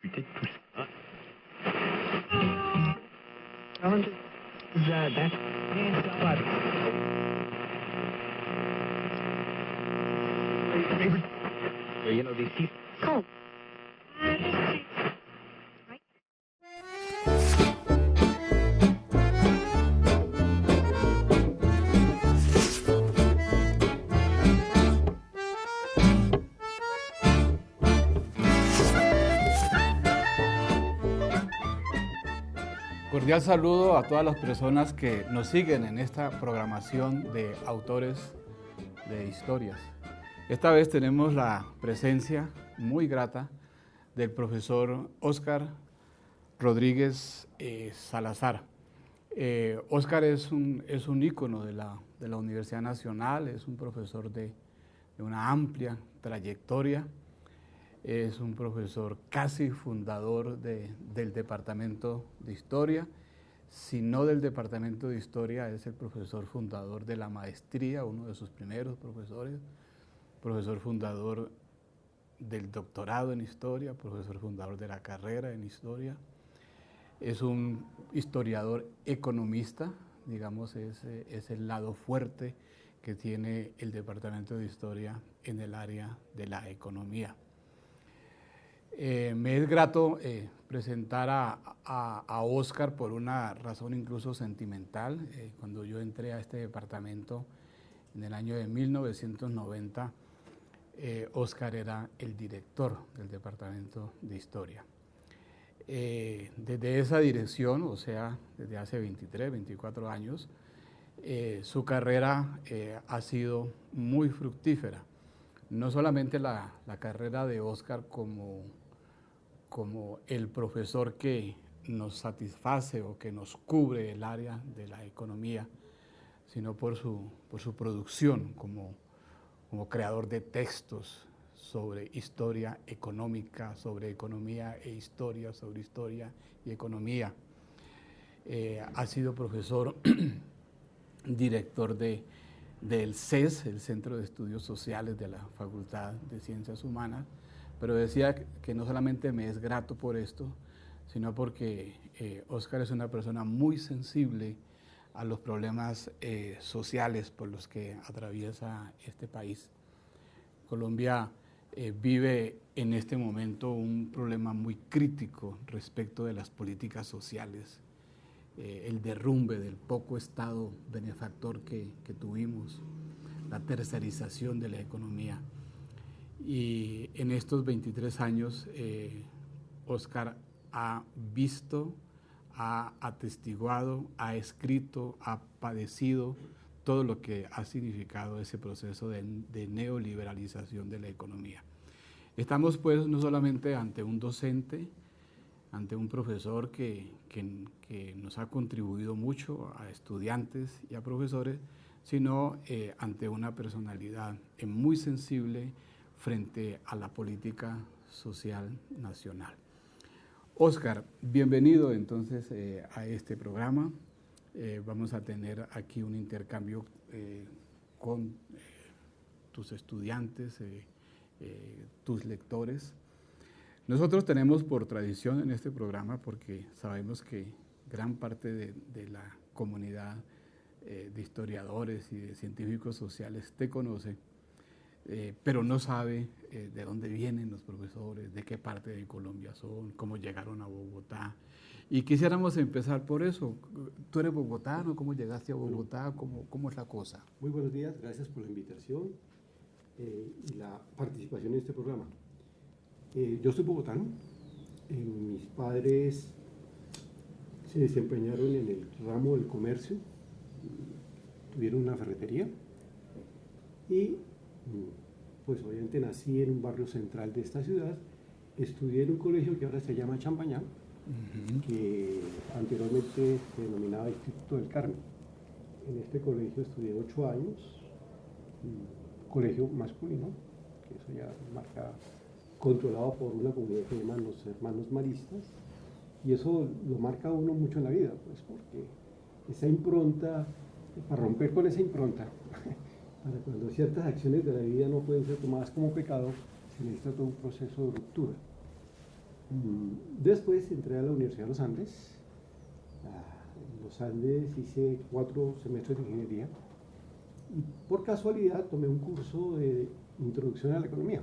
Peut-être tout ça. You know, these people. Cool. Cordial saludo a todas las personas que nos siguen en esta programación de autores de historias. Esta vez tenemos la presencia muy grata del profesor Óscar Rodríguez Salazar. Óscar es un ícono de la Universidad Nacional, es un profesor de una amplia trayectoria, es un profesor casi fundador del Departamento de Historia. Si no del Departamento de Historia, es el profesor fundador de la maestría, uno de sus primeros profesores, profesor fundador del doctorado en Historia, profesor fundador de la carrera en Historia. Es un historiador economista, digamos, es el lado fuerte que tiene el Departamento de Historia en el área de la economía. Me es grato presentar a Óscar por una razón incluso sentimental. Cuando yo entré a este departamento en el año de 1990, Óscar era el director del Departamento de Historia. Desde esa dirección, o sea, desde hace 23, 24 años, su carrera ha sido muy fructífera. No solamente la carrera de Óscar como el profesor que nos satisface o que nos cubre el área de la economía, sino por su producción como creador de textos sobre historia económica, sobre economía e historia, sobre historia y economía. Ha sido profesor director del CES, el Centro de Estudios Sociales de la Facultad de Ciencias Humanas, pero decía que no solamente me es grato por esto, sino porque Óscar es una persona muy sensible a los problemas sociales por los que atraviesa este país. Colombia vive en este momento un problema muy crítico respecto de las políticas sociales, el derrumbe del poco Estado benefactor que tuvimos, la tercerización de la economía. Y en estos 23 años, Óscar ha visto, ha atestiguado, ha escrito, ha padecido todo lo que ha significado ese proceso de neoliberalización de la economía. Estamos pues no solamente ante un docente, ante un profesor que nos ha contribuido mucho a estudiantes y a profesores, sino ante una personalidad muy sensible frente a la política social nacional. Óscar, bienvenido entonces a este programa. Vamos a tener aquí un intercambio con tus estudiantes, tus lectores. Nosotros tenemos por tradición en este programa, porque sabemos que gran parte de la comunidad de historiadores y de científicos sociales te conoce, pero no sabe de dónde vienen los profesores, de qué parte de Colombia son, cómo llegaron a Bogotá. Y quisiéramos empezar por eso. ¿Tú eres bogotano? ¿Cómo llegaste a Bogotá? ¿Cómo es la cosa? Muy buenos días, gracias por la invitación y la participación en este programa. Yo soy bogotano. Mis padres se desempeñaron en el ramo del comercio, tuvieron una ferretería y pues obviamente nací en un barrio central de esta ciudad. Estudié en un colegio que ahora se llama Champañá, que anteriormente se denominaba Instituto del Carmen. En este colegio estudié 8 años, colegio masculino, que eso ya marca, controlado por una comunidad que llaman los hermanos maristas, y eso lo marca a uno mucho en la vida, pues porque esa impronta, para romper con esa impronta, para cuando ciertas acciones de la vida no pueden ser tomadas como pecado, se necesita todo un proceso de ruptura. Después entré a la Universidad de los Andes. En los Andes hice 4 semestres de ingeniería y por casualidad tomé un curso de introducción a la economía.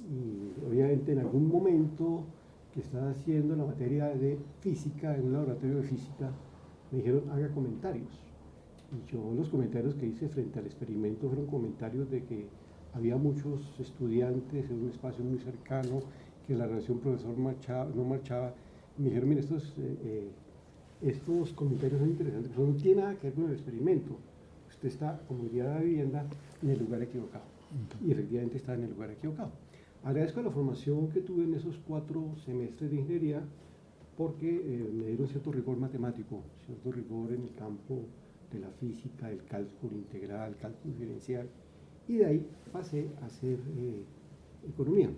Y obviamente en algún momento que estaba haciendo la materia de física, en un laboratorio de física, me dijeron haga comentarios. Y yo los comentarios que hice frente al experimento fueron comentarios de que había muchos estudiantes en un espacio muy cercano, que la relación profesor no marchaba. Y me dijeron, mire, estos comentarios son interesantes, pero no tiene nada que ver con el experimento. Usted está, como diría la vivienda, en el lugar equivocado. Y efectivamente está en el lugar equivocado. Agradezco la formación que tuve en esos 4 semestres de ingeniería porque me dieron cierto rigor matemático, cierto rigor en el campo de la física, el cálculo integral, cálculo diferencial, y de ahí pasé a hacer economía.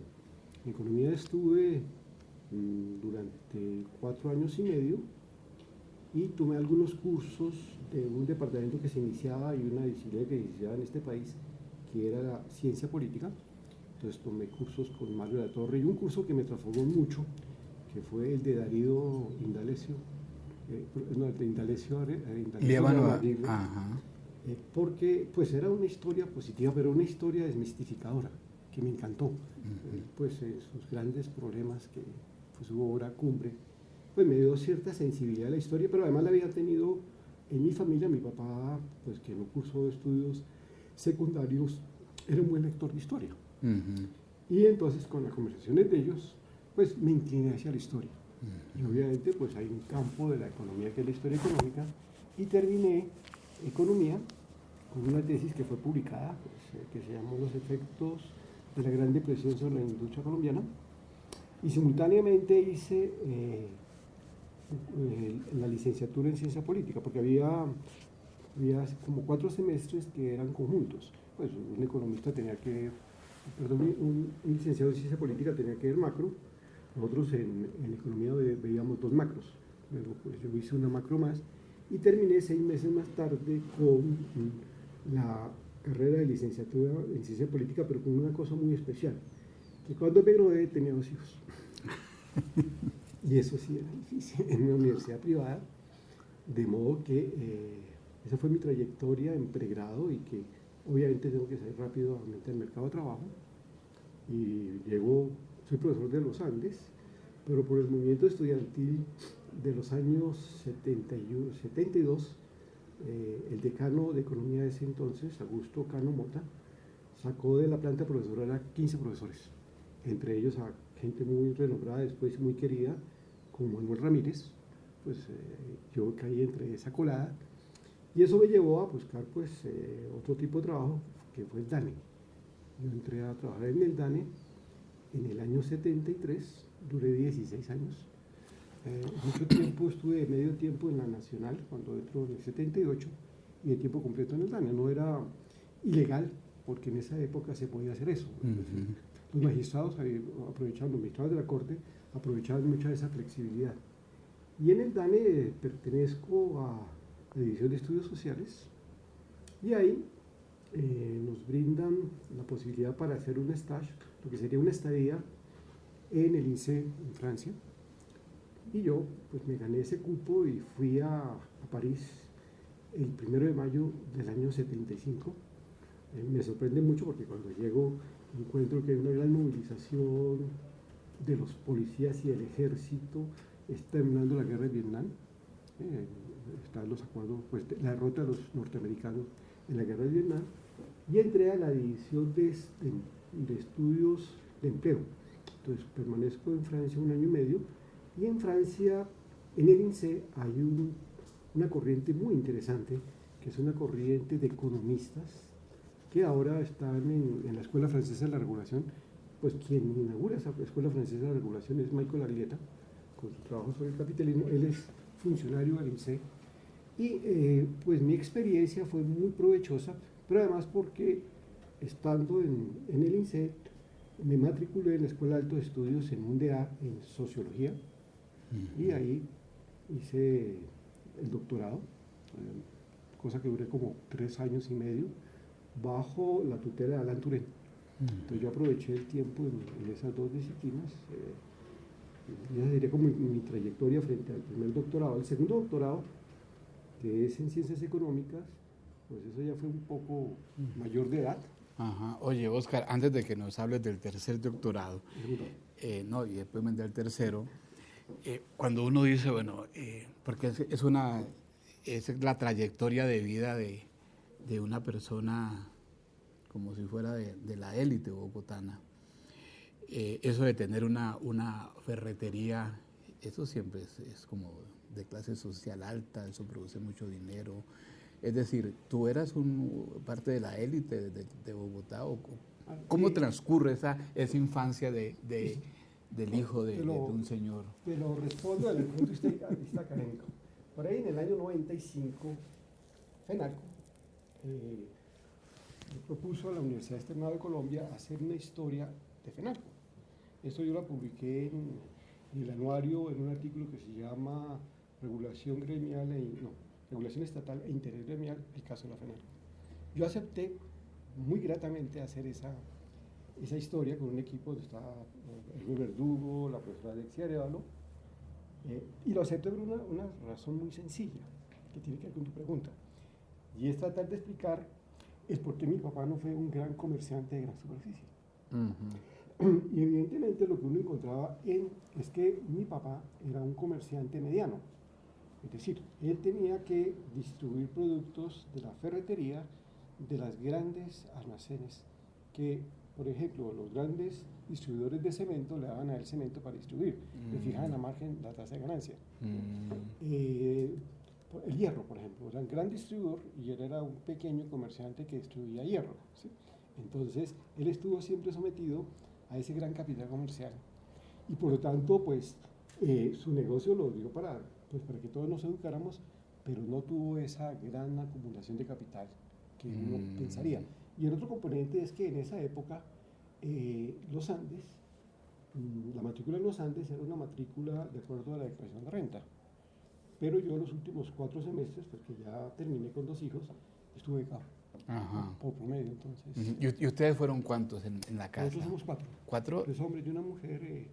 En economía estuve durante 4 años y medio y tomé algunos cursos de un departamento que se iniciaba y una disciplina que se iniciaba en este país, que era la ciencia política. Entonces tomé cursos con Mario de la Torre y un curso que me transformó mucho, que fue el de Darío Indalecio, Líbano, porque pues era una historia positiva, pero una historia desmistificadora, que me encantó. Sus grandes problemas, que fue su obra cumbre, pues me dio cierta sensibilidad a la historia, pero además la había tenido en mi familia. Mi papá, pues que no cursó estudios secundarios, era un buen lector de historia. Y entonces con las conversaciones de ellos, pues me incliné hacia la historia. Y obviamente pues hay un campo de la economía que es la historia económica, y terminé economía con una tesis que fue publicada, pues, que se llamó Los efectos de la Gran Depresión sobre la industria colombiana, y simultáneamente hice la licenciatura en ciencia política, porque había como 4 semestres que eran conjuntos. Pues un economista tenía que, un licenciado en ciencia política tenía que ver macro. Nosotros en economía veíamos 2 macros. Luego pues yo hice una macro más y terminé 6 meses más tarde con la carrera de licenciatura en ciencia política, pero con una cosa muy especial, que cuando me gradué tenía 2 hijos. Y eso sí era difícil en una universidad privada, de modo que esa fue mi trayectoria en pregrado, y que obviamente tengo que salir rápido al mercado de trabajo. Y soy profesor de los Andes, pero por el movimiento estudiantil de los años 72, el decano de economía de ese entonces, Augusto Cano Mota, sacó de la planta profesoral a 15 profesores, entre ellos a gente muy renombrada, después muy querida, como Manuel Ramírez. Pues yo caí entre esa colada, y eso me llevó a buscar pues otro tipo de trabajo, que fue el DANE. Yo entré a trabajar en el DANE en el año 73, duré 16 años. Mucho tiempo estuve de medio tiempo en la Nacional, cuando entró en el 78, y de tiempo completo en el DANE. No era ilegal, porque en esa época se podía hacer eso. Los magistrados aprovechaban, los magistrados de la Corte aprovechaban mucho de esa flexibilidad. Y en el DANE pertenezco a la División de Estudios Sociales, y ahí nos brindan la posibilidad para hacer un stage, lo que sería una estadía en el INSEE en Francia. Y yo pues me gané ese cupo y fui a París el 1 de mayo del año 75. Me sorprende mucho porque cuando llego encuentro que hay una gran movilización de los policías y el ejército. Está terminando la guerra de Vietnam, están los acuerdos, pues la derrota de los norteamericanos en la guerra de Vietnam, y entré a la división de estudios de empleo. Entonces permanezco en Francia 1 año y medio, y en Francia, en el INSEE, hay una corriente muy interesante, que es una corriente de economistas que ahora están en la Escuela Francesa de la Regulación. Pues quien inaugura esa Escuela Francesa de la Regulación es Michael Arrieta, con su trabajo sobre el capitalismo. Él es funcionario del INSEE, y pues mi experiencia fue muy provechosa, pero además porque estando en el INSEE me matriculé en la Escuela de Altos Estudios en un DA en Sociología, y ahí hice el doctorado, cosa que duré como 3 años y medio, bajo la tutela de Alan Turing. Entonces yo aproveché el tiempo en esas 2 disciplinas, Y esa sería como mi trayectoria frente al primer doctorado. El segundo doctorado, que es en ciencias económicas, pues eso ya fue un poco mayor de edad. Ajá. Oye, Oscar, antes de que nos hables del tercer doctorado, no, y después vendrá el tercero, cuando uno dice, bueno, porque es la trayectoria de vida de una persona como si fuera de la élite bogotana, eso de tener una ferretería, eso siempre es como de clase social alta, eso produce mucho dinero. Es decir, ¿tú eras parte de la élite de Bogotá? ¿Cómo transcurre esa infancia del hijo de un señor? Te lo respondo desde el punto de vista académico. Por ahí en el año 95, FENALCO propuso a la Universidad Externado de Colombia hacer una historia de FENALCO. Esto yo la publiqué en el anuario en un artículo que se llama Regulación Estatal e Intergremial, el caso de la FENALCO. Yo acepté muy gratamente hacer esa historia con un equipo donde estaba Luis Verdugo, la profesora Alexia Arevalo, y lo acepté por una razón muy sencilla, que tiene que ver con tu pregunta, y es tratar de explicar el por qué mi papá no fue un gran comerciante de gran superficie. Y evidentemente lo que uno encontraba es que mi papá era un comerciante mediano. Es decir, él tenía que distribuir productos de la ferretería de las grandes almacenes que, por ejemplo, los grandes distribuidores de cemento le daban a él cemento para distribuir, le fijaban a margen la tasa de ganancia. El hierro, por ejemplo, era un gran distribuidor y él era un pequeño comerciante que distribuía hierro, ¿sí? Entonces, él estuvo siempre sometido a ese gran capital comercial y por lo tanto, pues, su negocio lo dio para que todos nos educáramos, pero no tuvo esa gran acumulación de capital que uno pensaría. Y el otro componente es que en esa época los Andes, la matrícula en los Andes era una matrícula de acuerdo a la declaración de renta, pero yo los últimos 4 semestres, porque ya terminé con 2 hijos, estuve becado. Ajá. Por promedio, entonces. ¿Y ustedes fueron cuántos en la casa? Nosotros somos 4. ¿4? 3 hombres y una mujer,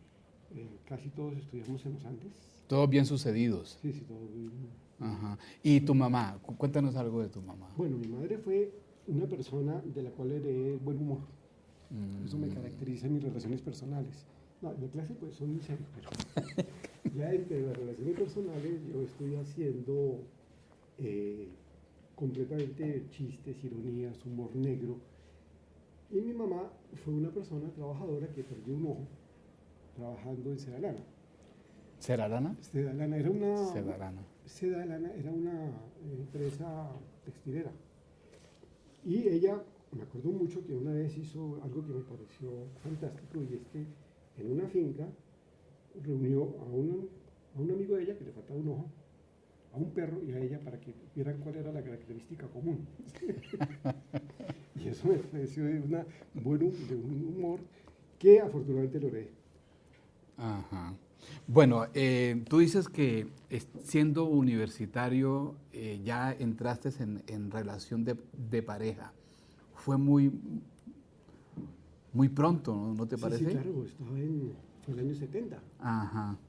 casi todos estudiamos en los Andes. Todos bien sucedidos. Sí, todos bien. Ajá. ¿Y tu mamá? Cuéntanos algo de tu mamá. Bueno, mi madre fue una persona de la cual heredé buen humor. Eso me caracteriza en mis relaciones personales. No, en la clase pues son muy serios, pero ya entre las relaciones personales yo estoy haciendo completamente chistes, ironías, humor negro. Y mi mamá fue una persona trabajadora que perdió un ojo trabajando en Sedalana. ¿Sedalana? Sedalana era una... Sedalana. Sedalana era una empresa textilera. Y ella, me acuerdo mucho que una vez hizo algo que me pareció fantástico, y es que en una finca reunió a un amigo de ella que le faltaba un ojo, a un perro y a ella para que vieran cuál era la característica común. Y eso me pareció de un humor que afortunadamente logré. Ajá. Bueno, tú dices que siendo universitario ya entraste en relación de pareja. Fue muy pronto, ¿no te parece? Sí, claro, fue el año 70. Ajá.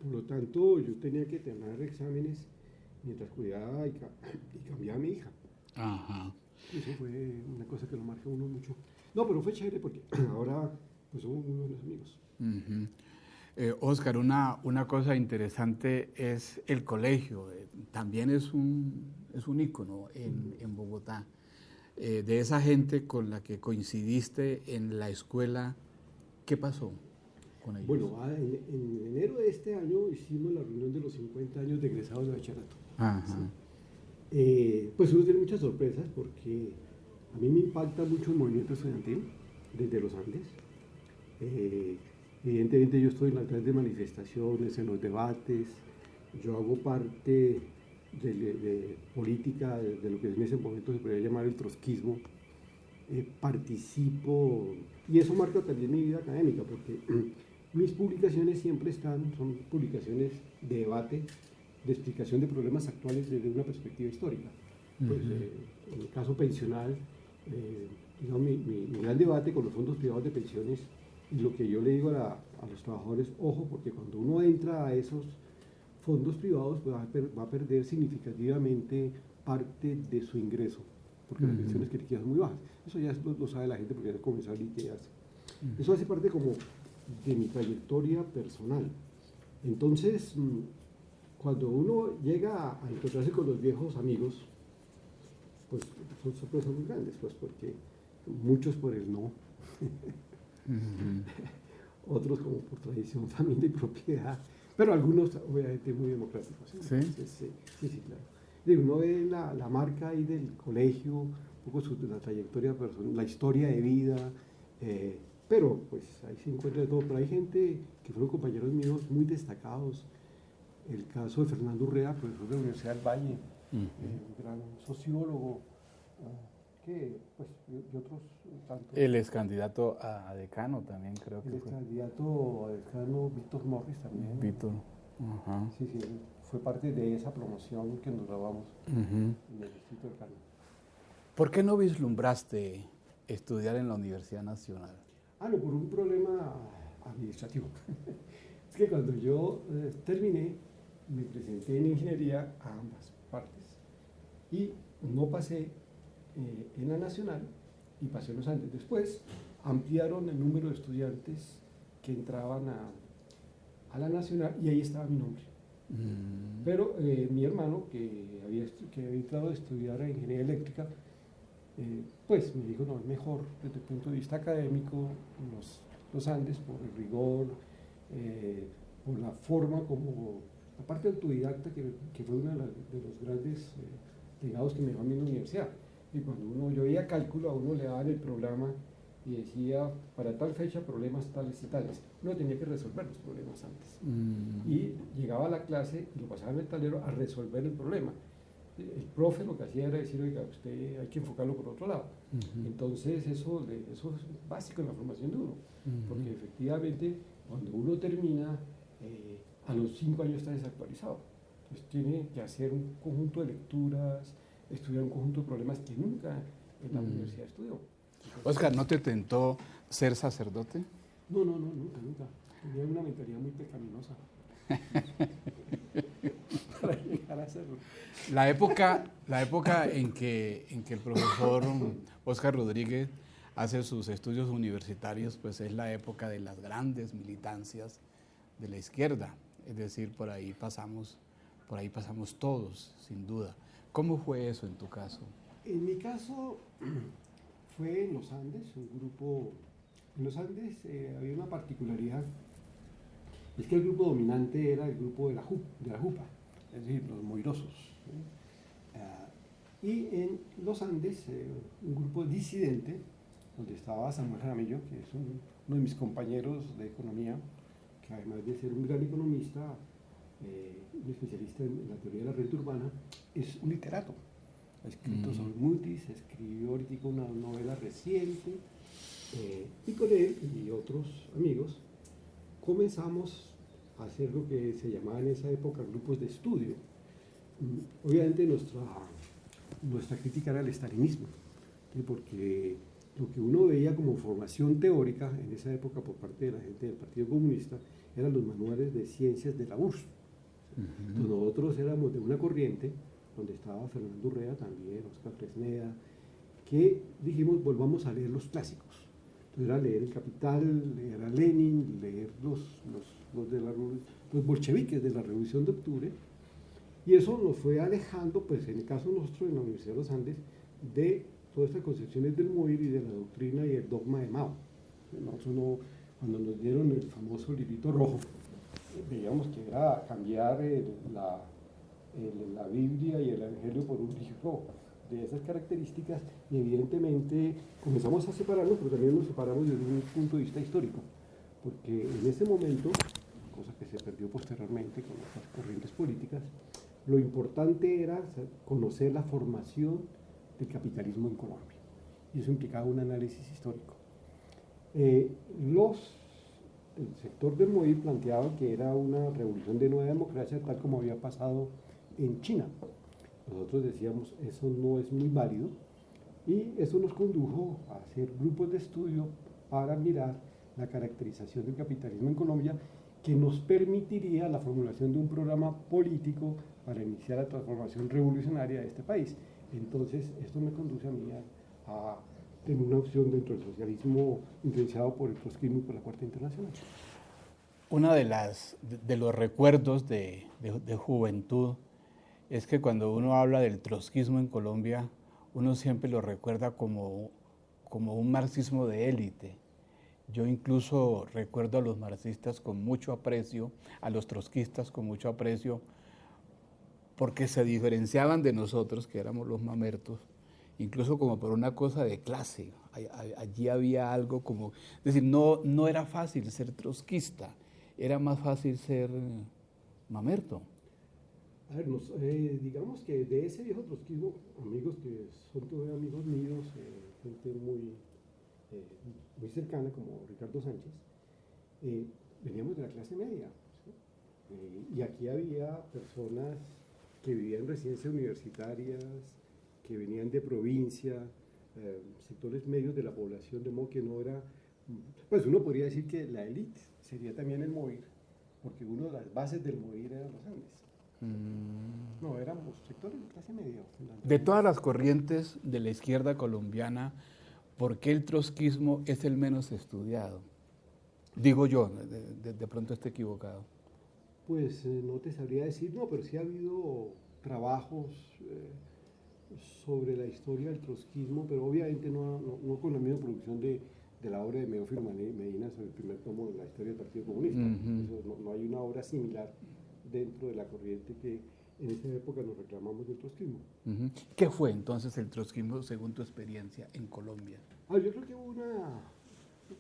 Por lo tanto, yo tenía que tener exámenes mientras cuidaba y cambiaba a mi hija. Ajá. Eso fue una cosa que lo marca uno mucho. No, pero fue chévere porque ahora pues somos muy buenos amigos. Oscar, una cosa interesante es el colegio. También es un ícono en Bogotá. De esa gente con la que coincidiste en la escuela, ¿qué pasó con ellos? Bueno, en enero de este año hicimos la reunión de los 50 años de egresados de bachillerato. Ajá. Pues uno tiene muchas sorpresas porque a mí me impacta mucho el movimiento estudiantil desde los Andes. Evidentemente yo estoy en las grandes manifestaciones, en los debates, yo hago parte de política, de lo que en ese momento se podría llamar el trotskismo, participo, y eso marca también mi vida académica, porque mis publicaciones siempre son publicaciones de debate, de explicación de problemas actuales desde una perspectiva histórica. Pues, en el caso pensional, digamos, mi gran debate con los fondos privados de pensiones, y lo que yo le digo a a los trabajadores, ojo, porque cuando uno entra a esos fondos privados, pues va a perder significativamente parte de su ingreso, porque las pensiones que liquidan son muy bajas. Eso ya lo sabe la gente porque ya comenzó a liquidarse. Eso hace parte como de mi trayectoria personal. Entonces, cuando uno llega a encontrarse con los viejos amigos, pues son sorpresas muy grandes, pues porque muchos por el no, otros como por tradición, familia y propiedad, pero algunos obviamente muy democráticos. ¿Sí? ¿Sí? Entonces, sí, claro. Y uno ve la marca ahí del colegio, un poco la trayectoria personal, la historia de vida, pero pues ahí se encuentra de todo. Pero hay gente que fueron compañeros míos muy destacados. El caso de Fernando Urrea, profesor de la Universidad del Valle, un gran sociólogo, pues, y otros tantos. Él es candidato a decano también, creo que El fue. candidato a decano Víctor Morris también. Víctor. Ajá. Sí, fue parte de esa promoción que nos grabamos en el Distrito del Carmen. ¿Por qué no vislumbraste estudiar en la Universidad Nacional? No, por un problema administrativo. Es que cuando yo terminé, me presenté en ingeniería a ambas partes y no pasé en la Nacional y pasé en los Andes. Después ampliaron el número de estudiantes que entraban a la Nacional y ahí estaba mi nombre. Pero mi hermano, que había entrado a estudiar a ingeniería eléctrica, pues me dijo, no, es mejor desde el punto de vista académico los Andes por el rigor, por la forma como, la parte autodidacta que fue uno de los grandes legados que me dejó a mí en la universidad. Y cuando yo veía cálculo, a uno le daban el programa y decía, para tal fecha, problemas tales y tales. Uno tenía que resolver los problemas antes. Y llegaba a la clase y lo pasaba en el tablero a resolver el problema. El profe lo que hacía era decir, oiga, usted hay que enfocarlo por otro lado. Entonces eso es básico en la formación de uno, porque efectivamente cuando uno termina, a los 5 años está desactualizado. Entonces tiene que hacer un conjunto de lecturas, estudiar un conjunto de problemas que nunca en la universidad estudió. Entonces, Oscar, ¿no te tentó ser sacerdote? No, nunca. Tenía una mentalidad muy pecaminosa para llegar a hacerlo. La época en que el profesor Oscar Rodríguez hace sus estudios universitarios, pues es la época de las grandes militancias de la izquierda. Es decir, por ahí pasamos todos, sin duda. ¿Cómo fue eso en tu caso? En mi caso fue en los Andes, un grupo. En los Andes había una particularidad, es que el grupo dominante era el grupo de la JUPA, es decir, los moirosos. Y en los Andes, un grupo disidente, donde estaba Samuel Jaramillo, que es uno de mis compañeros de economía, que además de ser un gran economista, un especialista en la teoría de la renta urbana, es un literato. Ha escrito sobre Mutis, escribió ahorita una novela reciente, y con él y otros amigos comenzamos a hacer lo que se llamaba en esa época grupos de estudio. Obviamente nuestra crítica era el estalinismo, porque lo que uno veía como formación teórica en esa época por parte de la gente del Partido Comunista eran los manuales de ciencias de la URSS. Entonces nosotros éramos de una corriente donde estaba Fernando Urrea también, Oscar Fresneda, que dijimos volvamos a leer los clásicos. Entonces era leer El Capital, leer a Lenin, leer los bolcheviques de la Revolución de Octubre, y eso nos fue alejando, pues en el caso nuestro en la Universidad de los Andes, de todas estas concepciones del móvil y de la doctrina y el dogma de Mao. Nosotros cuando nos dieron el famoso librito rojo, veíamos que era cambiar la Biblia y el Evangelio por un libro de esas características, y evidentemente comenzamos a separarnos, pero también nos separamos desde un punto de vista histórico, porque en ese momento, cosa que se perdió posteriormente con otras corrientes políticas, lo importante era conocer la formación del capitalismo en Colombia, y eso implicaba un análisis histórico. El sector del MOI planteaba que era una revolución de nueva democracia, tal como había pasado en China. Nosotros decíamos, eso no es muy válido, y eso nos condujo a hacer grupos de estudio para mirar la caracterización del capitalismo en Colombia, que nos permitiría la formulación de un programa político para iniciar la transformación revolucionaria de este país. Entonces, esto me conduce a mí a tener una opción dentro del socialismo influenciado por el trotskismo y por la Cuarta Internacional. Uno de los recuerdos de juventud es que cuando uno habla del trotskismo en Colombia, uno siempre lo recuerda como un marxismo de élite. Yo incluso recuerdo a los marxistas con mucho aprecio, a los trotskistas con mucho aprecio, porque se diferenciaban de nosotros, que éramos los mamertos, incluso como por una cosa de clase. Allí había algo como, es decir, no era fácil ser trotskista, era más fácil ser mamerto. A ver, digamos que de ese viejo trotskismo, amigos que son todavía amigos míos, gente muy cercana como Ricardo Sánchez, veníamos de la clase media, ¿sí? Y aquí había personas que vivían en residencias universitarias, que venían de provincia, sectores medios de la población, de modo que no era, pues uno podría decir que la élite sería también el MOVIR, porque una de las bases del MOVIR eran los Andes. No, éramos sectores de clase media. De todas las corrientes de la izquierda colombiana, ¿por qué el trotskismo es el menos estudiado? Digo yo, de pronto estoy equivocado. Pues no te sabría decir, no, pero sí ha habido trabajos sobre la historia del trotskismo, pero obviamente no con la misma producción de la obra de Meófilo Medina sobre el primer tomo de la historia del Partido Comunista. Eso, no hay una obra similar dentro de la corriente que en esa época nos reclamamos del trotskismo. ¿Qué fue entonces el trotskismo según tu experiencia en Colombia? Yo creo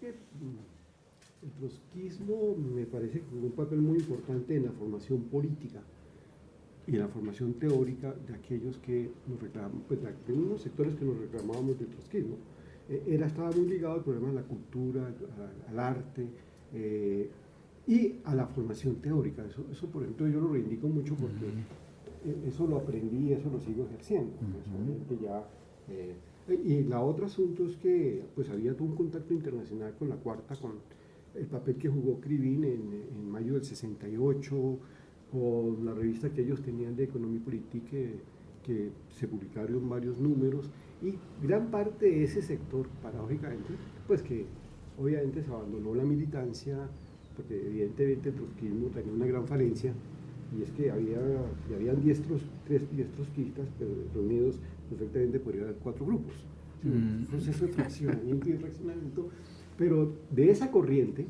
que el trotskismo me parece que jugó un papel muy importante en la formación política y en la formación teórica de aquellos que nos reclamaban, pues de unos sectores que nos reclamábamos del trotskismo. Estaba muy ligado al problema de la cultura, al arte, y a la formación teórica. Eso, por ejemplo, yo lo reivindico mucho porque eso lo aprendí y eso lo sigo ejerciendo. Y el otro asunto es que pues, había todo un contacto internacional con la Cuarta, con el papel que jugó Krivine en mayo del 68, con la revista que ellos tenían de Economía y Política, que se publicaron varios números, y gran parte de ese sector, paradójicamente, pues que obviamente se abandonó la militancia, porque evidentemente el trotskismo tenía una gran falencia, y es que habían tres trotskistas, pero reunidos perfectamente podría haber 4 grupos. Un proceso de fraccionamiento y fraccionamiento, pero de esa corriente,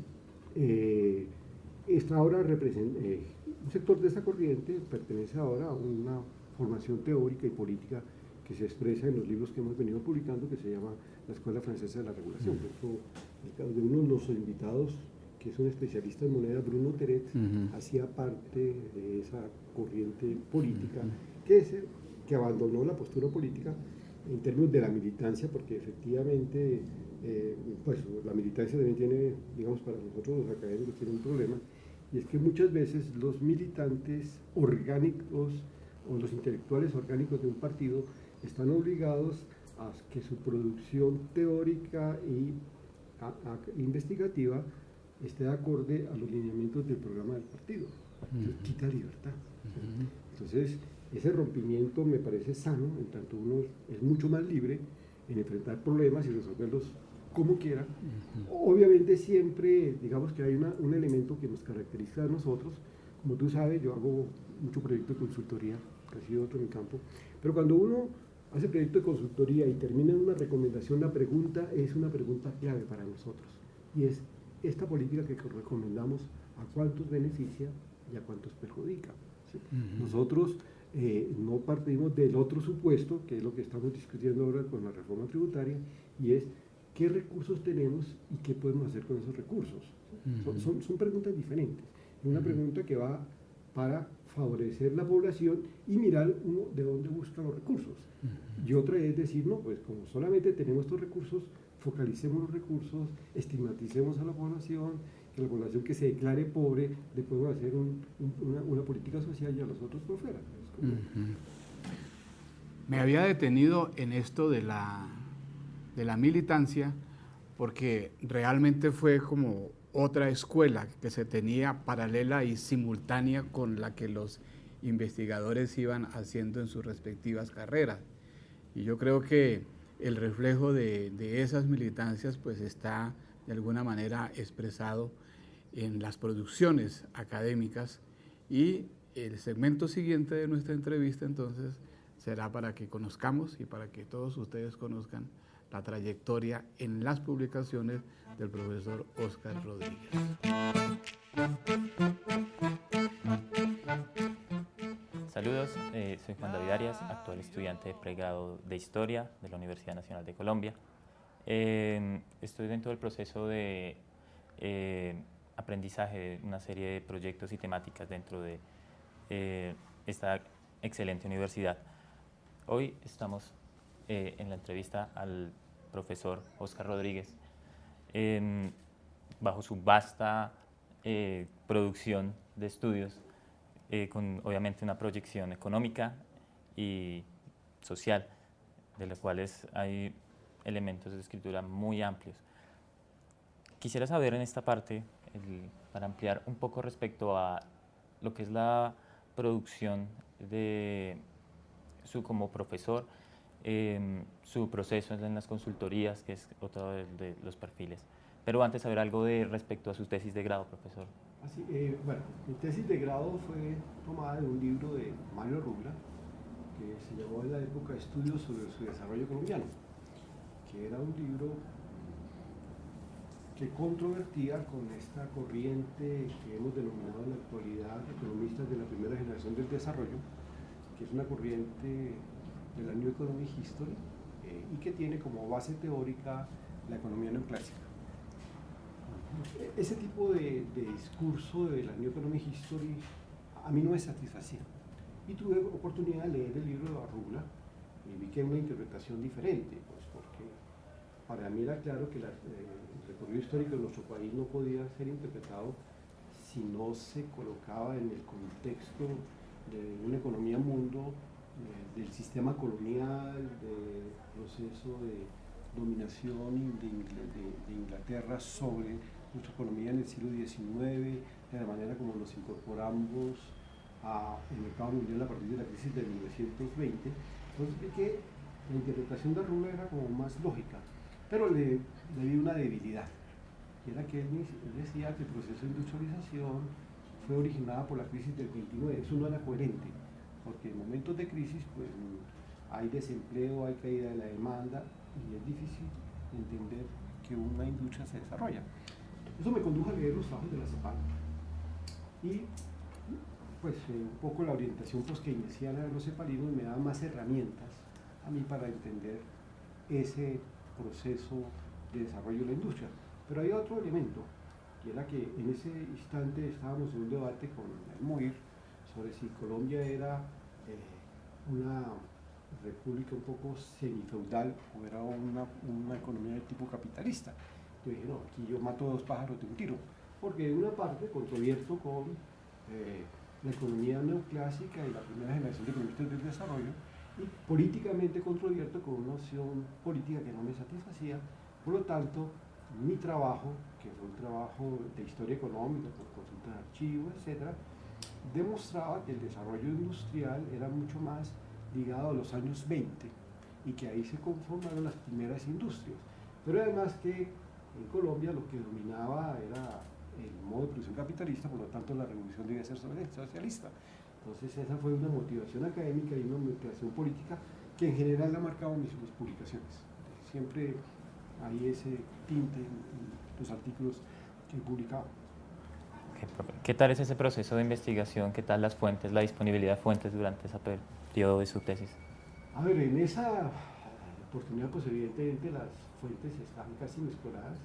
está ahora un sector de esa corriente pertenece ahora a una formación teórica y política que se expresa en los libros que hemos venido publicando, que se llama La Escuela Francesa de la Regulación. Por ejemplo, el caso de uno de los invitados, que es un especialista en moneda, Bruno Teret, hacía parte de esa corriente política que abandonó la postura política en términos de la militancia, porque efectivamente pues la militancia también tiene, digamos, para nosotros los académicos tiene un problema, y es que muchas veces los militantes orgánicos o los intelectuales orgánicos de un partido están obligados a que su producción teórica y investigativa esté acorde a los lineamientos del programa del partido. Entonces, quita libertad. Entonces, ese rompimiento me parece sano, en tanto uno es mucho más libre en enfrentar problemas y resolverlos como quiera. Obviamente siempre, digamos que hay un elemento que nos caracteriza a nosotros. Como tú sabes, yo hago mucho proyecto de consultoría, que ha sido otro en mi campo, pero cuando uno hace proyecto de consultoría y termina en una recomendación, la pregunta es una pregunta clave para nosotros, y es: esta política que recomendamos, ¿a cuántos beneficia y a cuántos perjudica? ¿Sí? Nosotros no partimos del otro supuesto, que es lo que estamos discutiendo ahora con la reforma tributaria, y es qué recursos tenemos y qué podemos hacer con esos recursos. Son preguntas diferentes. Una pregunta que va para favorecer la población y mirar uno de dónde busca los recursos. Y otra es decir, no, pues como solamente tenemos estos recursos, focalicemos los recursos, estigmaticemos a la población, que la población que se declare pobre, le podemos hacer una política social y a los otros por fuera. Me había detenido en esto de la militancia, porque realmente fue como otra escuela que se tenía paralela y simultánea con la que los investigadores iban haciendo en sus respectivas carreras. Y yo creo que el reflejo de esas militancias pues está de alguna manera expresado en las producciones académicas, y el segmento siguiente de nuestra entrevista entonces será para que conozcamos y para que todos ustedes conozcan la trayectoria en las publicaciones del profesor Óscar Rodríguez. Saludos, soy Juan David Arias, actual estudiante de pregrado de Historia de la Universidad Nacional de Colombia. Estoy dentro del proceso de aprendizaje de una serie de proyectos y temáticas dentro de esta excelente universidad. Hoy estamos en la entrevista al profesor Óscar Rodríguez, bajo su vasta producción de estudios, con obviamente una proyección económica y social, de los cuales hay elementos de escritura muy amplios. Quisiera saber en esta parte, para ampliar un poco respecto a lo que es la producción de su como profesor, su proceso en las consultorías, que es otro de los perfiles. Pero antes, saber algo respecto a su tesis de grado, profesor. Así, bueno, mi tesis de grado fue tomada de un libro de Mario Rubla, que se llamó en la época Estudios sobre su desarrollo colombiano, que era un libro que controvertía con esta corriente que hemos denominado en la actualidad economistas de la primera generación del desarrollo, que es una corriente de la New Economic History y que tiene como base teórica la economía neoclásica. Ese tipo de discurso de la New Economic History a mí no me satisfacía. Y tuve oportunidad de leer el libro de Rubla y vi que era una interpretación diferente, pues porque para mí era claro que el recorrido histórico de nuestro país no podía ser interpretado si no se colocaba en el contexto de una economía mundo, del sistema colonial, del proceso de dominación de Inglaterra sobre nuestra economía en el siglo XIX, de la manera como nos incorporamos al mercado mundial a partir de la crisis de 1920. Entonces vi que la interpretación de Rubla era como más lógica, pero le vi una debilidad, y era que él decía que el proceso de industrialización fue originado por la crisis del 29. Eso no era coherente, porque en momentos de crisis pues hay desempleo, hay caída de la demanda y es difícil entender que una industria se desarrolla. Eso me condujo a leer los trabajos de la CEPAL y pues un poco la orientación post-keynesiana de los cepalinos me daba más herramientas a mí para entender ese proceso de desarrollo de la industria. Pero hay otro elemento, que era que en ese instante estábamos en un debate con el MUIR sobre si Colombia era una república un poco semifeudal o era una economía de tipo capitalista. Yo dije, no, aquí yo mato dos pájaros de un tiro, porque de una parte controvierto con la economía neoclásica y la primera generación de economistas del desarrollo, y políticamente controvierto con una opción política que no me satisfacía. Por lo tanto, mi trabajo, que fue un trabajo de historia económica, por consulta de archivos, etc., demostraba que el desarrollo industrial era mucho más ligado a los años 20 y que ahí se conformaron las primeras industrias. Pero además que en Colombia lo que dominaba era el modo de producción capitalista, por lo tanto la revolución debía ser socialista. Entonces esa fue una motivación académica y una motivación política que en general la marcaban mis publicaciones. Siempre hay ese tinte en los artículos que publicaba. ¿Qué tal es ese proceso de investigación? ¿Qué tal las fuentes, la disponibilidad de fuentes durante ese periodo de su tesis? A ver, en esa oportunidad pues evidentemente las fuentes están casi inexploradas.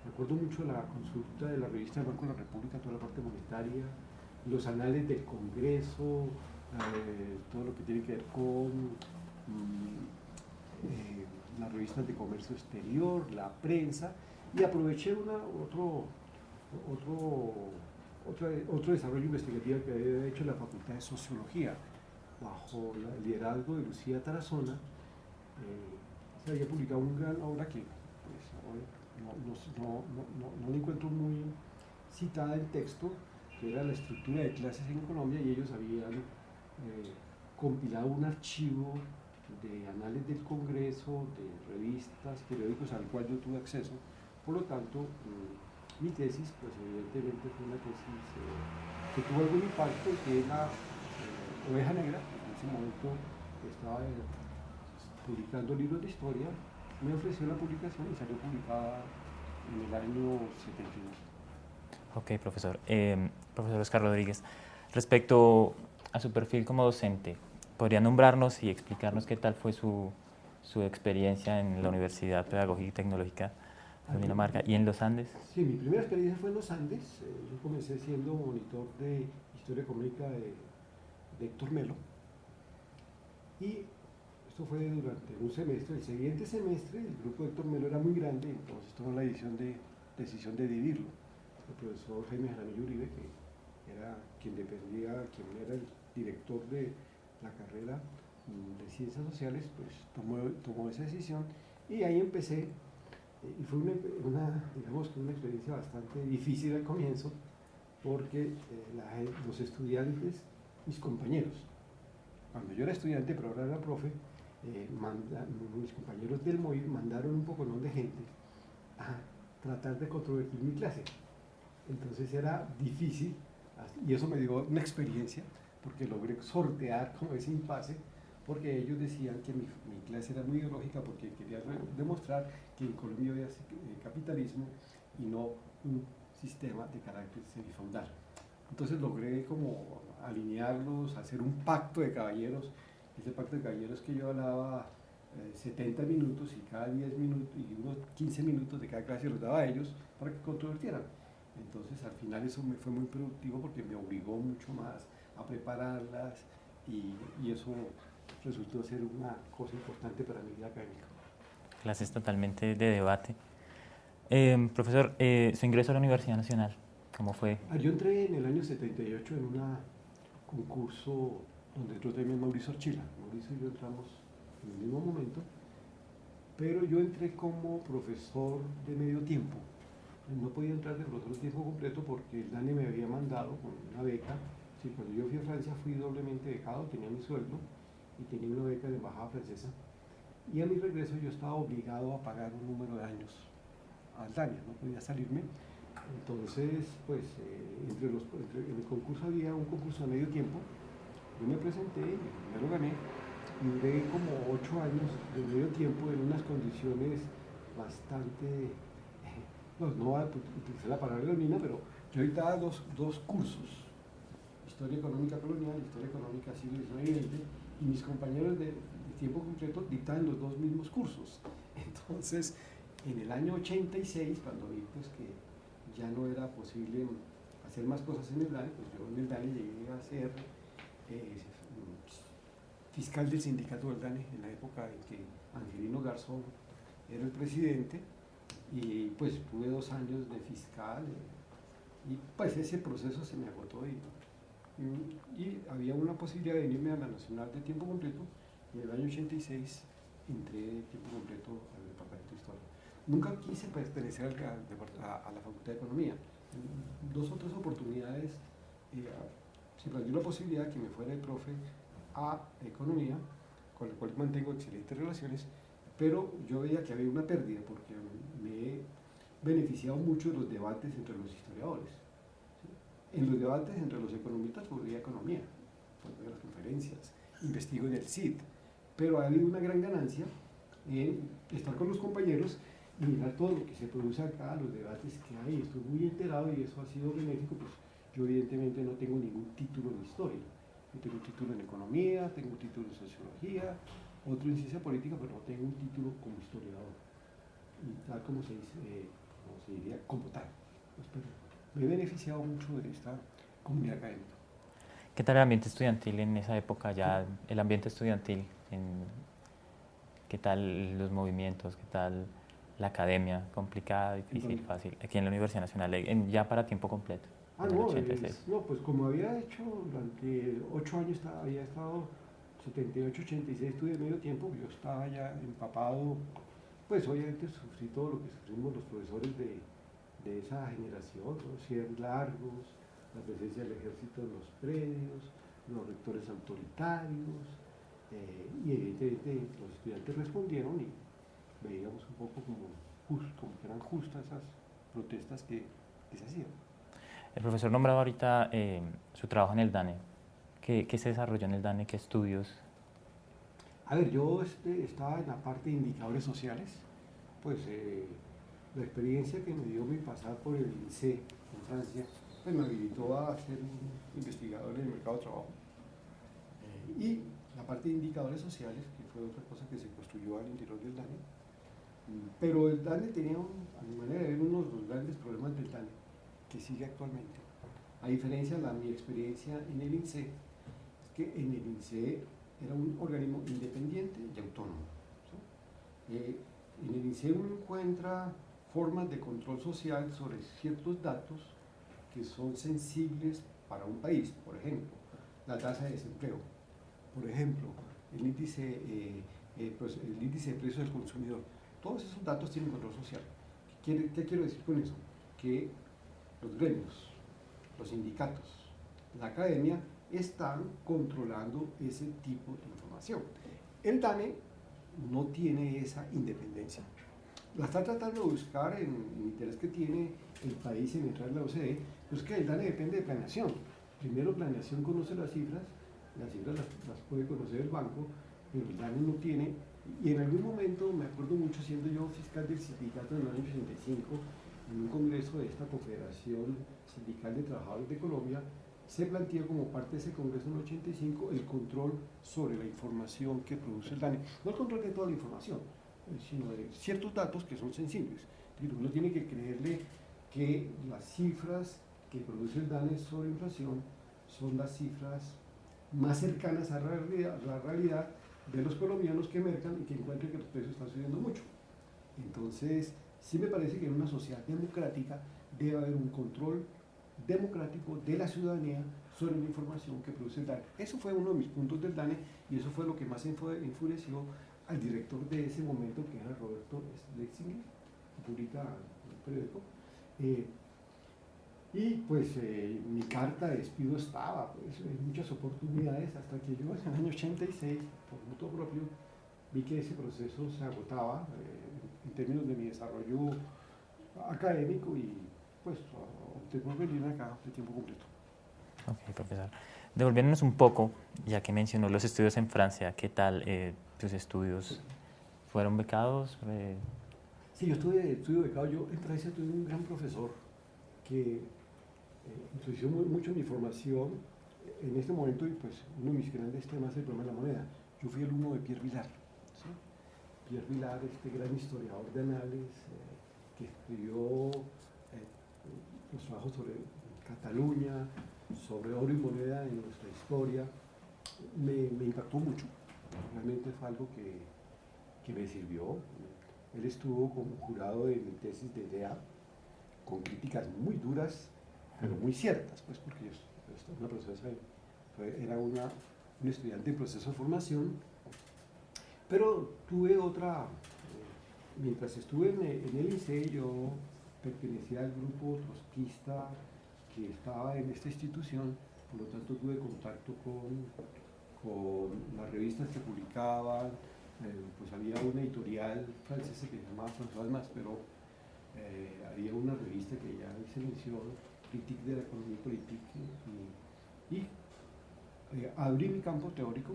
Recuerdo mucho la consulta de la revista del Banco de la República, toda la parte monetaria, los anales del Congreso, todo lo que tiene que ver con las revistas de comercio exterior, la prensa, y aproveché otro desarrollo investigativo que había hecho en la Facultad de Sociología, bajo el liderazgo de Lucía Tarazona. Se había publicado una gran obra que pues, no la encuentro muy citada en texto, que era la estructura de clases en Colombia, y ellos habían compilado un archivo de anales del Congreso, de revistas, periódicos al cual yo tuve acceso. Por lo tanto, mi tesis, pues evidentemente fue una tesis que tuvo algún impacto, que era Oveja Negra. En ese momento estaba publicando libros de historia, me ofreció la publicación y salió publicada en el año 72. Ok, profesor. Profesor Oscar Rodríguez, respecto a su perfil como docente, ¿podría nombrarnos y explicarnos qué tal fue su experiencia en la Universidad Pedagógica y Tecnológica de Dinamarca y en los Andes? Sí, mi primera experiencia fue en los Andes. Yo comencé siendo monitor de Historia Económica de Héctor Melo. Y esto fue durante un semestre. El siguiente semestre, el grupo de Héctor Melo era muy grande, entonces tomó la decisión de dividirlo. El profesor Jaime Jaramillo Uribe, que era quien era el director de la carrera de Ciencias Sociales, pues tomó esa decisión, y ahí empecé. Y fue digamos que una experiencia bastante difícil al comienzo, porque los estudiantes, mis compañeros, cuando yo era estudiante, pero ahora era profe, mis compañeros del MOIR mandaron un poconón de gente a tratar de controvertir mi clase. Entonces era difícil, y eso me dio una experiencia, porque logré sortear como ese impasse, porque ellos decían que mi clase era muy ideológica, porque quería demostrar que en Colombia había capitalismo y no un sistema de carácter semifeudal. Entonces logré como alinearlos, hacer un pacto de caballeros. Ese pacto de caballeros que yo hablaba 70 minutos, y cada 10 minutos y unos 15 minutos de cada clase los daba a ellos para que controvertieran. Entonces al final eso me fue muy productivo, porque me obligó mucho más a prepararlas, y eso resultó ser una cosa importante para mi vida académica. Clases totalmente de debate. Profesor, su ingreso a la Universidad Nacional, ¿cómo fue? Yo entré en el año 78 en un concurso donde entró también Mauricio Archila. Mauricio y yo entramos en el mismo momento, pero yo entré como profesor de medio tiempo. No podía entrar de profesor de tiempo completo porque el DANE me había mandado con una beca. Sí, cuando yo fui a Francia fui doblemente becado, tenía mi sueldo y tenía una beca de embajada francesa. Y a mi regreso yo estaba obligado a pagar un número de años al DANE, no podía salirme. Entonces, pues, en el concurso había un concurso de medio tiempo. Yo me presenté, ya lo gané, y duré como 8 años de medio tiempo en unas condiciones bastante, no voy a utilizar la palabra leonina, pero yo dictaba dos cursos: Historia Económica Colonial, Historia Económica Siglo XIX, y mis compañeros de tiempo completo dictaban los dos mismos cursos. Entonces, en el año 86, cuando vi pues que ya no era posible hacer más cosas en el DANE, pues yo en el DANE llegué a ser fiscal del sindicato del DANE en la época en que Angelino Garzón era el presidente, y pues tuve 2 años de fiscal, y pues ese proceso se me agotó, y había una posibilidad de venirme a la Nacional de tiempo completo, y en el año 86 entré de tiempo completo al Departamento de Historia. Nunca quise pertenecer a la Facultad de Economía. En 2 o 3 oportunidades se planteó la posibilidad de que me fuera de profe a Economía, con el cual mantengo excelentes relaciones, pero yo veía que había una pérdida, porque me he beneficiado mucho de los debates entre los historiadores. ¿Sí? En los debates entre los economistas podría economía, por las conferencias, investigo en el CID, pero ha habido una gran ganancia en estar con los compañeros y mirar todo lo que se produce acá, los debates que hay. Estoy muy enterado y eso ha sido benéfico. Pues yo evidentemente no tengo ningún título en historia. Yo tengo un título en economía, tengo un título en sociología, otro en ciencia política, pero no tengo un título como historiador. Y tal como se diría, como tal. Pues, me he beneficiado mucho de esta comunidad académica. ¿Qué tal el ambiente estudiantil en esa época? Ya el ambiente estudiantil, ¿qué tal los movimientos? ¿Qué tal la academia? ¿Complicada, difícil, fácil? Aquí en la Universidad Nacional, ya para tiempo completo. No, pues como había hecho durante 8 años, había estado 78, 86, estuve medio tiempo, yo estaba ya empapado pues obviamente sufrí todo lo que sufrimos los profesores de esa generación, ¿no? Cierres largos, la presencia del ejército en los predios, los rectores autoritarios, y evidentemente los estudiantes respondieron y veíamos un poco como que eran justas esas protestas que se hacían. El profesor nombraba ahorita su trabajo en el DANE. ¿Qué se desarrolló en el DANE? ¿Qué estudios? A ver, yo estaba en la parte de indicadores sociales, pues la experiencia que me dio mi pasar por el INSEE en Francia, pues me habilitó a ser un investigador en el mercado de trabajo. Y la parte de indicadores sociales, que fue otra cosa que se construyó al interior del DANE. Pero el DANE tenía, a mi manera de ver, uno de los grandes problemas del DANE, que sigue actualmente. A diferencia de mi experiencia en el INSEE, es que en el INSEE era un organismo independiente y autónomo, ¿sí? En el INSEE uno encuentra formas de control social sobre ciertos datos que son sensibles para un país. Por ejemplo, la tasa de desempleo. Por ejemplo, el índice de precios del consumidor. Todos esos datos tienen control social. ¿Qué quiero decir con eso? Que los gremios, los sindicatos, la academia están controlando ese tipo de información. El DANE no tiene esa independencia. La está tratando de buscar en el interés que tiene el país en entrar en la OCDE, pues que el DANE depende de planeación. Primero planeación conoce las cifras las puede conocer el banco, pero el DANE no tiene. Y en algún momento, me acuerdo mucho, siendo yo fiscal del sindicato en el año 85, en un congreso de esta Confederación Sindical de Trabajadores de Colombia, se planteó como parte de ese congreso en el 85 el control sobre la información que produce el DANE. No el control de toda la información, sino de ciertos datos que son sensibles. Uno tiene que creerle que las cifras que produce el DANE sobre inflación son las cifras más cercanas a la realidad de los colombianos que mercan y que encuentren que los precios están subiendo mucho. Entonces, sí me parece que en una sociedad democrática debe haber un control democrático de la ciudadanía sobre la información que produce el DANE. Eso fue uno de mis puntos del DANE y eso fue lo que más enfureció al director de ese momento, que era Roberto Schlesinger, que publica el periódico. Y pues mi carta de despido estaba, pues, en muchas oportunidades, hasta que yo en el año 86, por mutuo propio, vi que ese proceso se agotaba en términos de mi desarrollo académico y pues opté por venir acá de tiempo completo. Ok, profesor. Devolviéndonos un poco, ya que mencionó los estudios en Francia, ¿qué tal tus estudios? ¿Fueron becados? Sí, yo estudio becado. Yo en Francia tuve un gran profesor que influyó mucho en mi formación en este momento, y pues uno de mis grandes temas es el problema de la moneda. Yo fui alumno de Pierre Vilar, ¿sí? Pierre Vilar, este gran historiador de Anales, que escribió los trabajos sobre Cataluña, sobre oro y moneda en nuestra historia, me impactó mucho. Realmente fue algo que me sirvió. Él estuvo como jurado de mi tesis de DEA, con críticas muy duras, pero muy ciertas, pues porque una profesora era un estudiante en proceso de formación, pero tuve otra, mientras estuve en el INSEE, yo pertenecía al grupo trotskista que estaba en esta institución, por lo tanto tuve contacto con las revistas que publicaban, pues había una editorial francesa que se llamaba François Maspero, había una revista que ya se mencionó, Critique de la Economía Política, y abrí mi campo teórico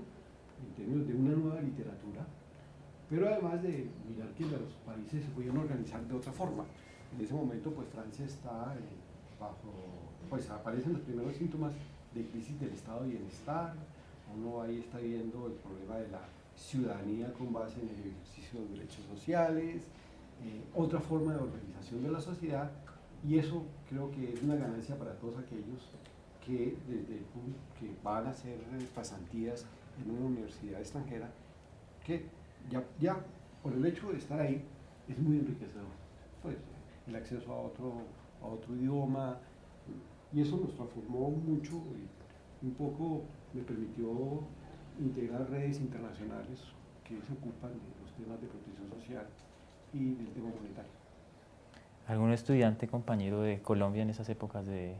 en términos de una nueva literatura, pero además de mirar que los países se podían organizar de otra forma. En ese momento, pues Francia está pues aparecen los primeros síntomas de crisis del estado de bienestar. Uno ahí está viendo el problema de la ciudadanía con base en el ejercicio de derechos sociales, otra forma de organización de la sociedad, y eso creo que es una ganancia para todos aquellos que que van a hacer pasantías en una universidad extranjera, que ya por el hecho de estar ahí es muy enriquecedor, pues el acceso a otro idioma, y eso nos transformó mucho y un poco me permitió integrar redes internacionales que se ocupan de los temas de protección social, y del tema monetario. ¿Algún estudiante compañero de Colombia en esas épocas de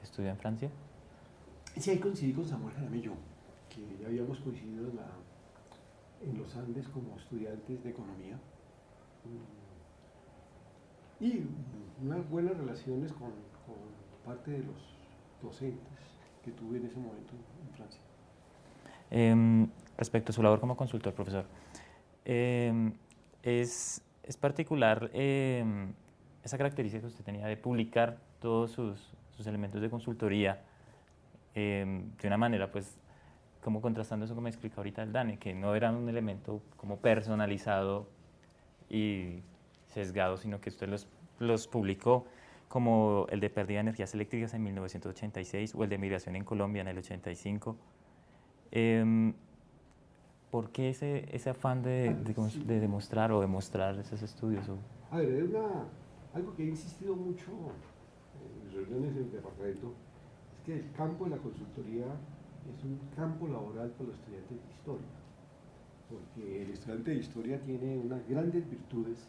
estudio en Francia? Sí, ahí coincidí con Samuel Jaramillo, que ya habíamos coincidido en los Andes como estudiantes de economía. Y unas buenas relaciones con parte de los docentes que tuve en ese momento en Francia. Respecto a su labor como consultor, profesor, es particular esa característica que usted tenía de publicar todos sus elementos de consultoría de una manera, pues, como contrastando eso como me explicó ahorita el Dani, que no era un elemento como personalizado y sesgado, sino que usted los publicó, como el de pérdida de energías eléctricas en 1986 o el de migración en Colombia en el 85. ¿Por qué ese afán de demostrar o demostrar esos estudios? A ver, es algo que he insistido mucho en mis reuniones en el departamento, es que el campo de la consultoría es un campo laboral para los estudiantes de historia, porque el estudiante de historia tiene unas grandes virtudes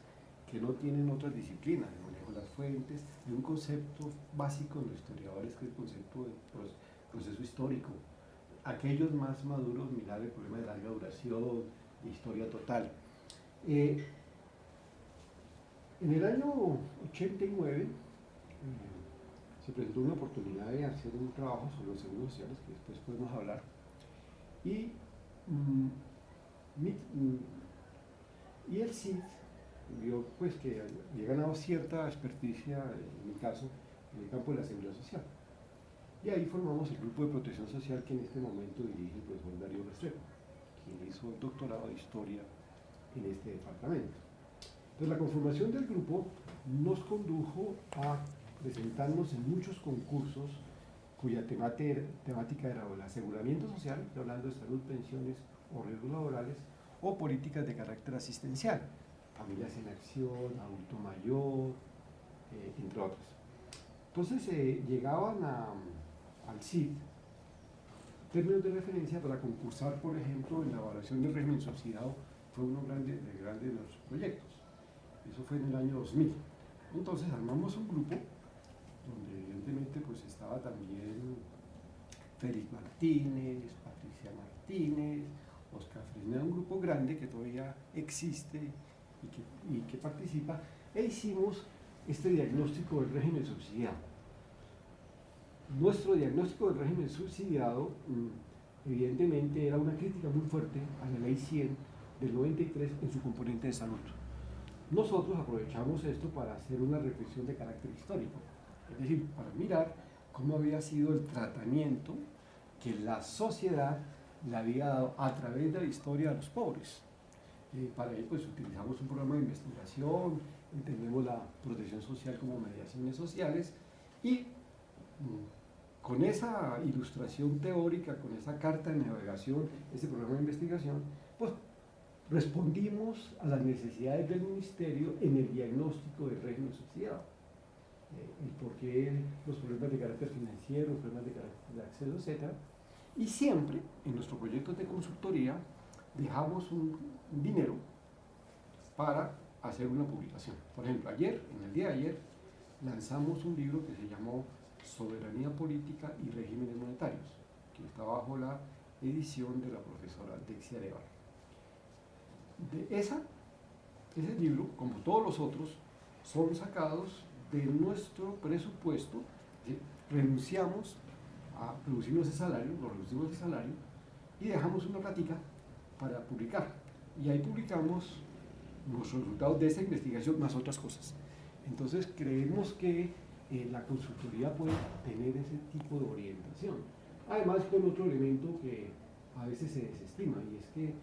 que no tienen otras disciplinas, el manejo de las fuentes, de un concepto básico en los historiadores que es el concepto de proceso histórico. Aquellos más maduros mirar el problema de larga duración, de historia total. En el año 89 se presentó una oportunidad de hacer un trabajo sobre los seguros sociales, que después podemos hablar, y el CID vio pues, que había ganado cierta experticia, en mi caso, en el campo de la seguridad social. Y ahí formamos el grupo de protección social que en este momento dirige el profesor Darío Restrepo, quien hizo el doctorado de historia en este departamento. Entonces la conformación del grupo nos condujo a presentarnos en muchos concursos cuya temática era o el aseguramiento social, hablando de salud, pensiones o riesgos laborales, o políticas de carácter asistencial, familias en acción, adulto mayor, entre otros. Entonces llegaban al CID términos de referencia para concursar, por ejemplo, en la evaluación del régimen subsidiado, fue uno de los proyectos. Eso fue en el año 2000. Entonces armamos un grupo donde evidentemente pues estaba también Félix Martínez, Patricia Martínez, Oscar Fresneda, un grupo grande que todavía existe y que participa, e hicimos este diagnóstico del régimen subsidiado. Nuestro diagnóstico del régimen subsidiado evidentemente era una crítica muy fuerte a la ley 100 del 93 en su componente de salud. Nosotros aprovechamos esto para hacer una reflexión de carácter histórico, es decir, para mirar cómo había sido el tratamiento que la sociedad le había dado a través de la historia a los pobres. Para ello pues utilizamos un programa de investigación, entendemos la protección social como mediaciones sociales y con esa ilustración teórica, con esa carta de navegación, ese programa de investigación, pues respondimos a las necesidades del ministerio en el diagnóstico del régimen subsidiado. El por qué los problemas de carácter financiero, los problemas de carácter de acceso, etc. Y siempre en nuestros proyectos de consultoría dejamos un dinero para hacer una publicación. Por ejemplo, en el día de ayer, lanzamos un libro que se llamó Soberanía Política y Regímenes Monetarios, que está bajo la edición de la profesora Dexia Arevalo. Ese libro, como todos los otros, son sacados de nuestro presupuesto. Renunciamos a reducirnos ese salario, y dejamos una plática para publicar. Y ahí publicamos los resultados de esa investigación más otras cosas. Entonces creemos que la consultoría puede tener ese tipo de orientación. Además, con otro elemento que a veces se desestima, y es que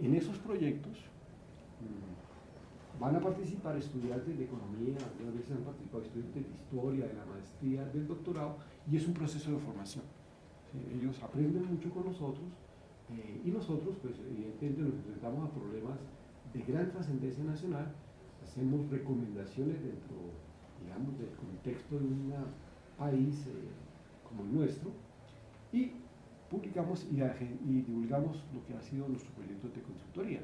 en esos proyectos van a participar estudiantes de economía, algunas veces han participado estudiantes de historia, de la maestría, del doctorado, y es un proceso de formación. Ellos aprenden mucho con nosotros y nosotros, pues evidentemente nos enfrentamos a problemas de gran trascendencia nacional, hacemos recomendaciones dentro, digamos, del contexto de un país como el nuestro, y publicamos y divulgamos lo que ha sido nuestro proyecto de consultoría.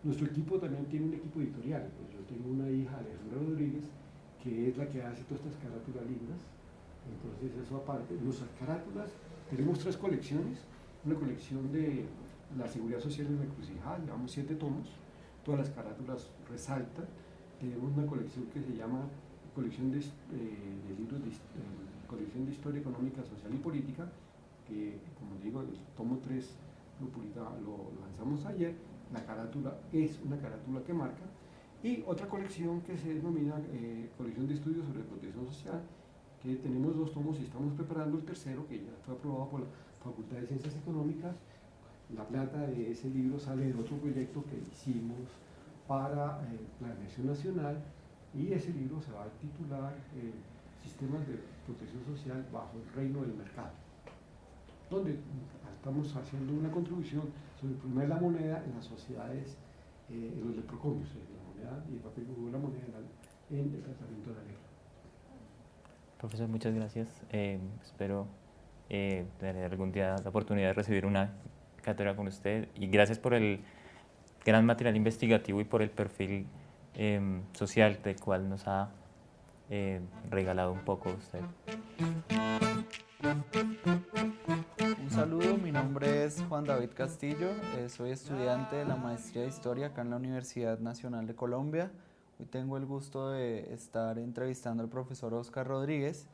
Nuestro equipo también tiene un equipo editorial. Pues yo tengo una hija, Alejandra Rodríguez, que es la que hace todas estas carátulas lindas. Entonces eso aparte. Nuestras carátulas, tenemos 3 colecciones. Una colección de la seguridad social en la encrucijada, llevamos 7 tomos. Todas las carátulas resaltan. Tenemos una colección que se llama colección de libros colección de historia económica, social y política, que como digo, el tomo 3 lo lanzamos ayer. La carátula es una carátula que marca, y otra colección que se denomina colección de estudios sobre protección social, que tenemos 2 tomos y estamos preparando el tercero, que ya fue aprobado por la Facultad de Ciencias Económicas. La plata de ese libro sale de otro proyecto que hicimos para Planeación Nacional, y ese libro se va a titular Sistemas de Protección Social bajo el Reino del Mercado, donde estamos haciendo una contribución sobre el problema de la moneda en las sociedades, en los leprocomios, la moneda y el papel que jugó la moneda en el tratamiento de la lepra. Profesor, muchas gracias. Espero tener algún día la oportunidad de recibir una cátedra con usted, y gracias por el gran material investigativo y por el perfil social del cual nos ha regalado un poco usted. Un saludo, mi nombre es Juan David Castillo, soy estudiante de la maestría de Historia acá en la Universidad Nacional de Colombia. Hoy tengo el gusto de estar entrevistando al profesor Óscar Rodríguez,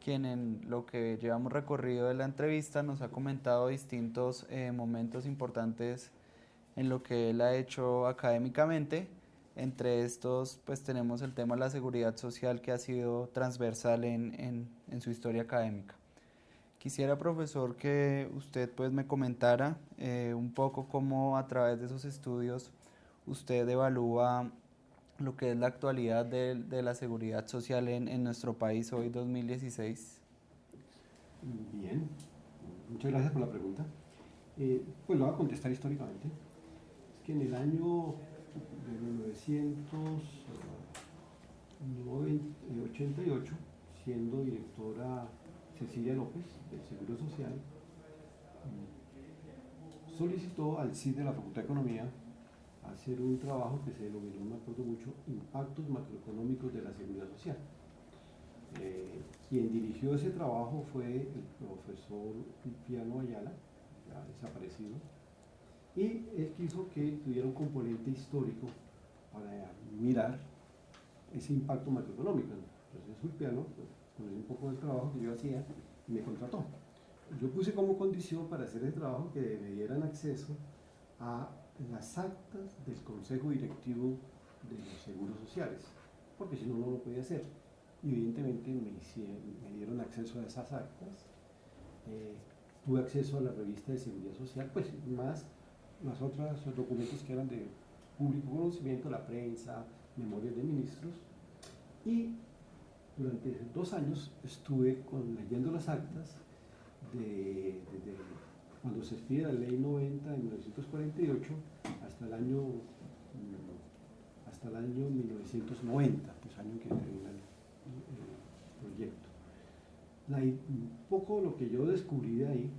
quien en lo que llevamos recorrido de la entrevista nos ha comentado distintos momentos importantes en lo que él ha hecho académicamente. Entre estos, pues tenemos el tema de la seguridad social, que ha sido transversal en su historia académica. Quisiera, profesor, que usted pues me comentara un poco cómo a través de esos estudios usted evalúa lo que es la actualidad de la seguridad social en nuestro país hoy 2016. Bien, muchas gracias por la pregunta. Pues lo voy a contestar históricamente. Es que en el año de 1988, siendo directora Cecilia López del Seguro Social, solicitó al CID de la Facultad de Economía hacer un trabajo que se denominó, me acuerdo mucho, Impactos Macroeconómicos de la Seguridad Social. Quien dirigió ese trabajo fue el profesor Ulpiano Ayala, ya desaparecido, y él quiso que tuviera un componente histórico para mirar ese impacto macroeconómico. Entonces Ulpiano, pues, conocí un poco del trabajo que yo hacía y me contrató. Yo puse como condición para hacer el trabajo que me dieran acceso a las actas del Consejo Directivo de los Seguros Sociales, porque si no, no lo podía hacer. Y evidentemente me dieron acceso a esas actas, tuve acceso a la revista de Seguridad Social, pues más los otros documentos que eran de público conocimiento, la prensa, memorias de ministros, y durante 2 años estuve leyendo las actas de cuando se expide la ley 90 de 1948 hasta el año 1990, pues año que termina el proyecto. Un poco lo que yo descubrí de ahí,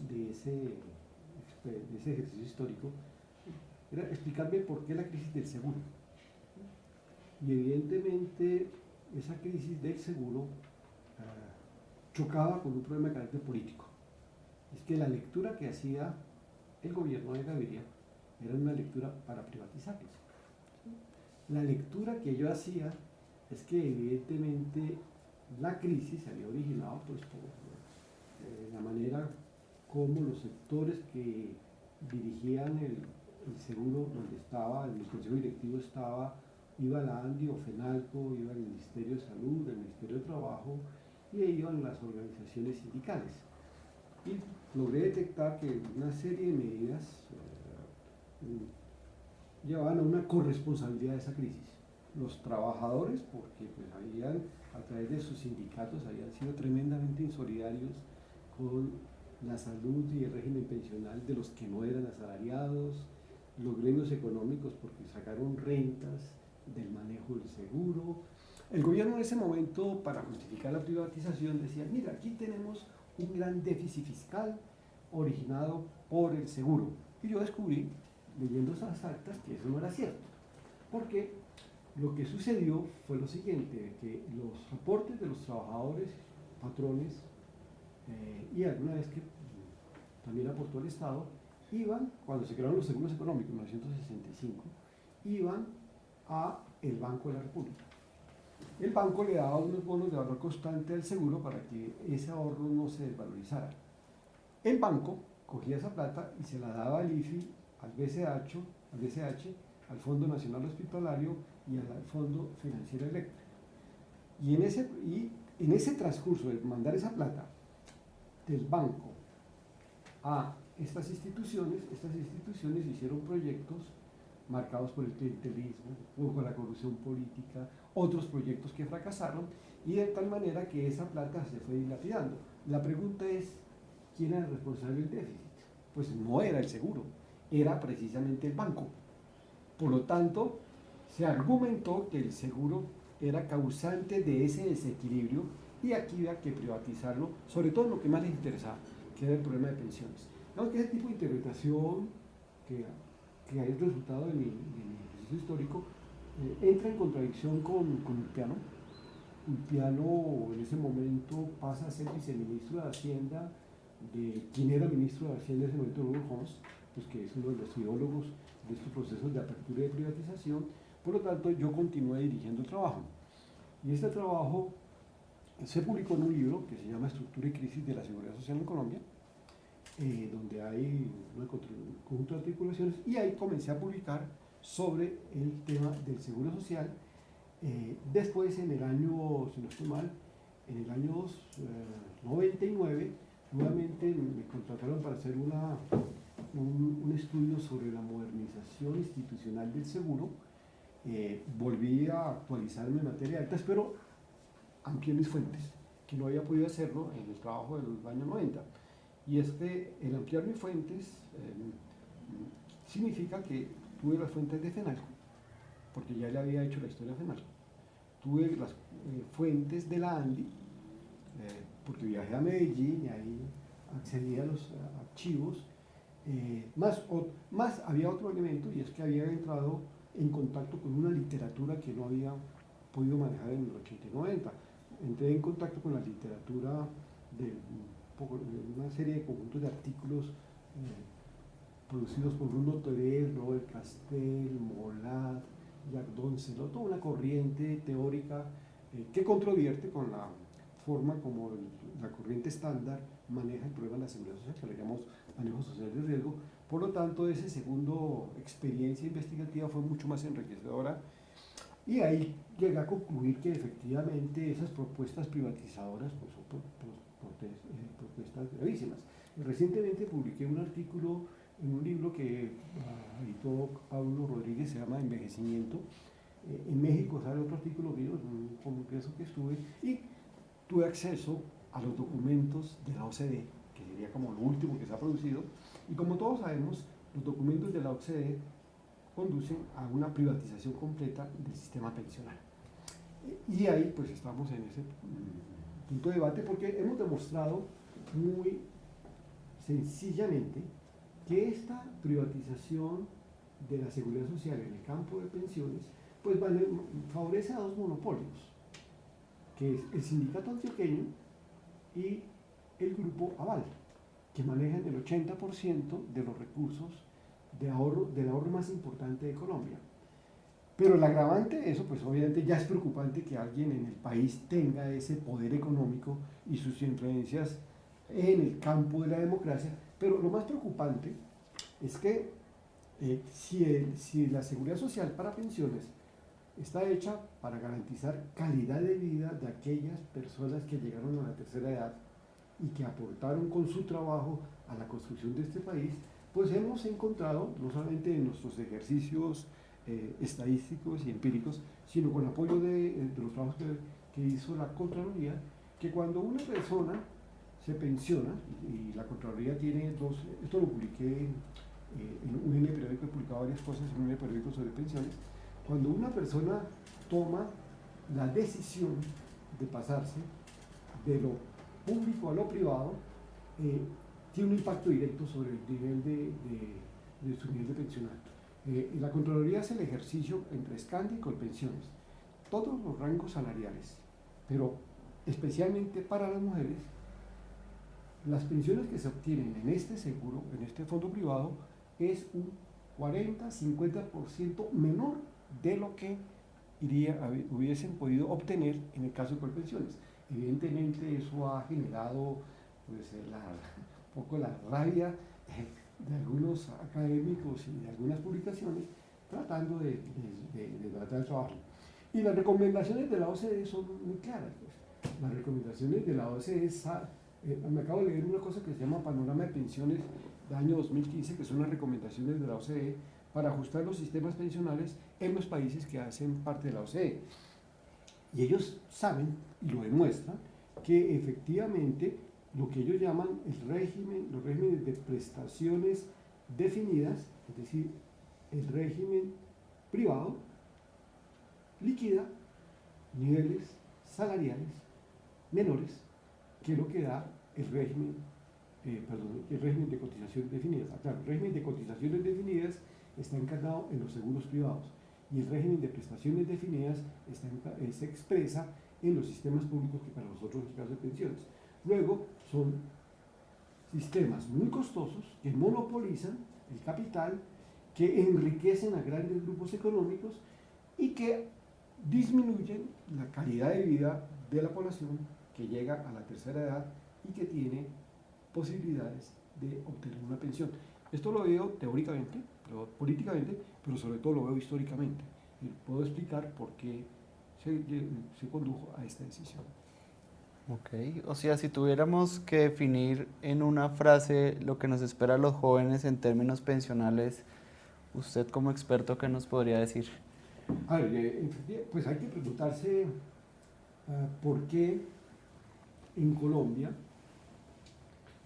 de ese ejercicio histórico, era explicarme por qué la crisis del seguro. Y evidentemente esa crisis del seguro chocaba con un problema de carácter político. Es que la lectura que hacía el gobierno de Gaviria era una lectura para privatizarlo. La lectura que yo hacía es que evidentemente la crisis se había originado pues, por la manera como los sectores que dirigían el seguro, donde estaba, el consejo directivo estaba, iba la ANDI o FENALCO, iba el Ministerio de Salud, el Ministerio de Trabajo, y ahí iban las organizaciones sindicales. Y logré detectar que una serie de medidas llevaban a una corresponsabilidad de esa crisis. Los trabajadores, porque pues, habían, a través de sus sindicatos, habían sido tremendamente insolidarios con la salud y el régimen pensional de los que no eran asalariados, los gremios económicos porque sacaron rentas del manejo del seguro. El gobierno en ese momento, para justificar la privatización, decía, mira, aquí tenemos un gran déficit fiscal originado por el seguro. Y yo descubrí, leyendo esas actas que eso no era cierto. Porque lo que sucedió fue lo siguiente, que los reportes de los trabajadores, patrones, y alguna vez que también aportó el Estado, iban, cuando se crearon los seguros económicos en 1965, iban a el Banco de la República. El banco le daba unos bonos de valor constante al seguro para que ese ahorro no se desvalorizara. El banco cogía esa plata y se la daba al IFI, al BCH, al Fondo Nacional Hospitalario y al Fondo Financiero Eléctrico. Y en ese transcurso de mandar esa plata del banco a estas instituciones hicieron proyectos marcados por el clientelismo, o con la corrupción política, otros proyectos que fracasaron, y de tal manera que esa plata se fue dilapidando. La pregunta es, ¿quién era el responsable del déficit? Pues no era el seguro, era precisamente el banco. Por lo tanto, se argumentó que el seguro era causante de ese desequilibrio y aquí había que privatizarlo, sobre todo en lo que más les interesaba, que era el problema de pensiones. Digamos que ese tipo de interpretación que es resultado de mi ejercicio histórico entra en contradicción con Ulpiano. Ulpiano en ese momento pasa a ser viceministro de Hacienda de quien era ministro de Hacienda en ese momento, Rudolf Homs, pues que es uno de los ideólogos de estos procesos de apertura y de privatización. Por lo tanto, yo continué dirigiendo el trabajo. Y este trabajo se publicó en un libro que se llama Estructura y Crisis de la Seguridad Social en Colombia, donde hay un conjunto de articulaciones, y ahí comencé a publicar sobre el tema del seguro social. Después, en el año, si no estoy mal, en el año 99, nuevamente me contrataron para hacer un estudio sobre la modernización institucional del seguro. Volví a actualizarme en materia de actas, pero amplié mis fuentes, que no había podido hacerlo en el trabajo de los años 90. Y el ampliar mis fuentes significa que tuve las fuentes de FENALCO, porque ya le había hecho la historia a FENALCO. Tuve las fuentes de la ANDI, porque viajé a Medellín y ahí accedí a los archivos. Más había otro elemento, y es que había entrado en contacto con una literatura que no había podido manejar en el 80 y 90. Entré en contacto con la literatura de una serie de conjuntos de artículos producidos por Bruno Terés, Robert Castell, Molat, Jacques Doncelot, toda una corriente teórica que controvierte con la forma como la corriente estándar maneja el problema de la seguridad social, que le llamamos manejo social de riesgo. Por lo tanto, esa segunda experiencia investigativa fue mucho más enriquecedora, y ahí llegué a concluir que efectivamente esas propuestas privatizadoras pues, son propuestas gravísimas. Recientemente publiqué un artículo en un libro que editó Pablo Rodríguez, se llama Envejecimiento. En México sale otro artículo mío, en un congreso que estuve, y tuve acceso a los documentos de la OCDE, que sería como lo último que se ha producido, y como todos sabemos, los documentos de la OCDE conducen a una privatización completa del sistema pensional. Y ahí pues estamos en ese punto de debate, porque hemos demostrado muy sencillamente que esta privatización de la seguridad social en el campo de pensiones pues favorece a dos monopolios, que es el Sindicato Antioqueño y el Grupo Aval, que manejan el 80% de los recursos del ahorro más importante de Colombia. Pero el agravante de eso, pues obviamente ya es preocupante que alguien en el país tenga ese poder económico y sus influencias en el campo de la democracia, pero lo más preocupante es que si la seguridad social para pensiones está hecha para garantizar calidad de vida de aquellas personas que llegaron a la tercera edad y que aportaron con su trabajo a la construcción de este país, pues hemos encontrado, no solamente en nuestros ejercicios estadísticos y empíricos, sino con apoyo de los trabajos que hizo la Contraloría, que cuando una persona se pensiona, y la Contraloría tiene esto lo publiqué en un periódico, he publicado varias cosas en un periódico sobre pensiones, cuando una persona toma la decisión de pasarse de lo público a lo privado, tiene un impacto directo sobre el nivel de su nivel de pensional. La Contraloría hace el ejercicio entre Scandi y Colpensiones, todos los rangos salariales, pero especialmente para las mujeres, las pensiones que se obtienen en este seguro, en este fondo privado, es un 40-50% menor de lo que hubiesen podido obtener en el caso de Colpensiones. Evidentemente eso ha generado pues, un poco la rabia de algunos académicos y de algunas publicaciones tratando de tratar el trabajo. Y las recomendaciones de la OCDE son muy claras. Pues. Las recomendaciones de la OCDE, me acabo de leer una cosa que se llama Panorama de Pensiones del año 2015, que son las recomendaciones de la OCDE para ajustar los sistemas pensionales en los países que hacen parte de la OCDE. Y ellos saben, y lo demuestran, que efectivamente lo que ellos llaman los regímenes de prestaciones definidas, es decir, el régimen privado, liquida niveles salariales menores que lo que da el régimen de cotizaciones definidas. Claro, el régimen de cotizaciones definidas está encarnado en los seguros privados y el régimen de prestaciones definidas se expresa en los sistemas públicos, que para nosotros es el caso de pensiones. Luego son sistemas muy costosos que monopolizan el capital, que enriquecen a grandes grupos económicos y que disminuyen la calidad de vida de la población que llega a la tercera edad y que tiene posibilidades de obtener una pensión. Esto lo veo teóricamente, políticamente, pero sobre todo lo veo históricamente. Y puedo explicar por qué se condujo a esta decisión. Ok, o sea, si tuviéramos que definir en una frase lo que nos espera a los jóvenes en términos pensionales, usted como experto, ¿qué nos podría decir? A ver, pues hay que preguntarse por qué en Colombia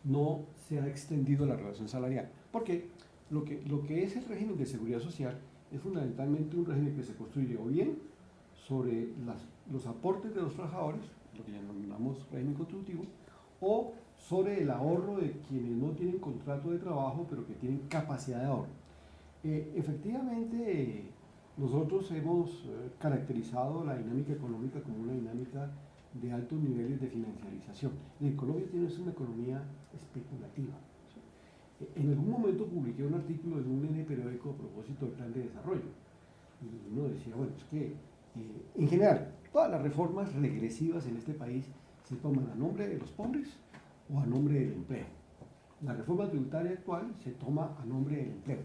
no se ha extendido la relación salarial. Porque lo que es el régimen de seguridad social es fundamentalmente un régimen que se construye o bien sobre los aportes de los trabajadores, lo que llamamos régimen contributivo, o sobre el ahorro de quienes no tienen contrato de trabajo pero que tienen capacidad de ahorro. Efectivamente, nosotros hemos caracterizado la dinámica económica como una dinámica de altos niveles de financiarización. En Colombia tiene una economía especulativa. En algún momento publiqué un artículo en un periódico a propósito del plan de desarrollo. Y uno decía, bueno, es que en general, todas las reformas regresivas en este país se toman a nombre de los pobres o a nombre del empleo. La reforma tributaria actual se toma a nombre del empleo.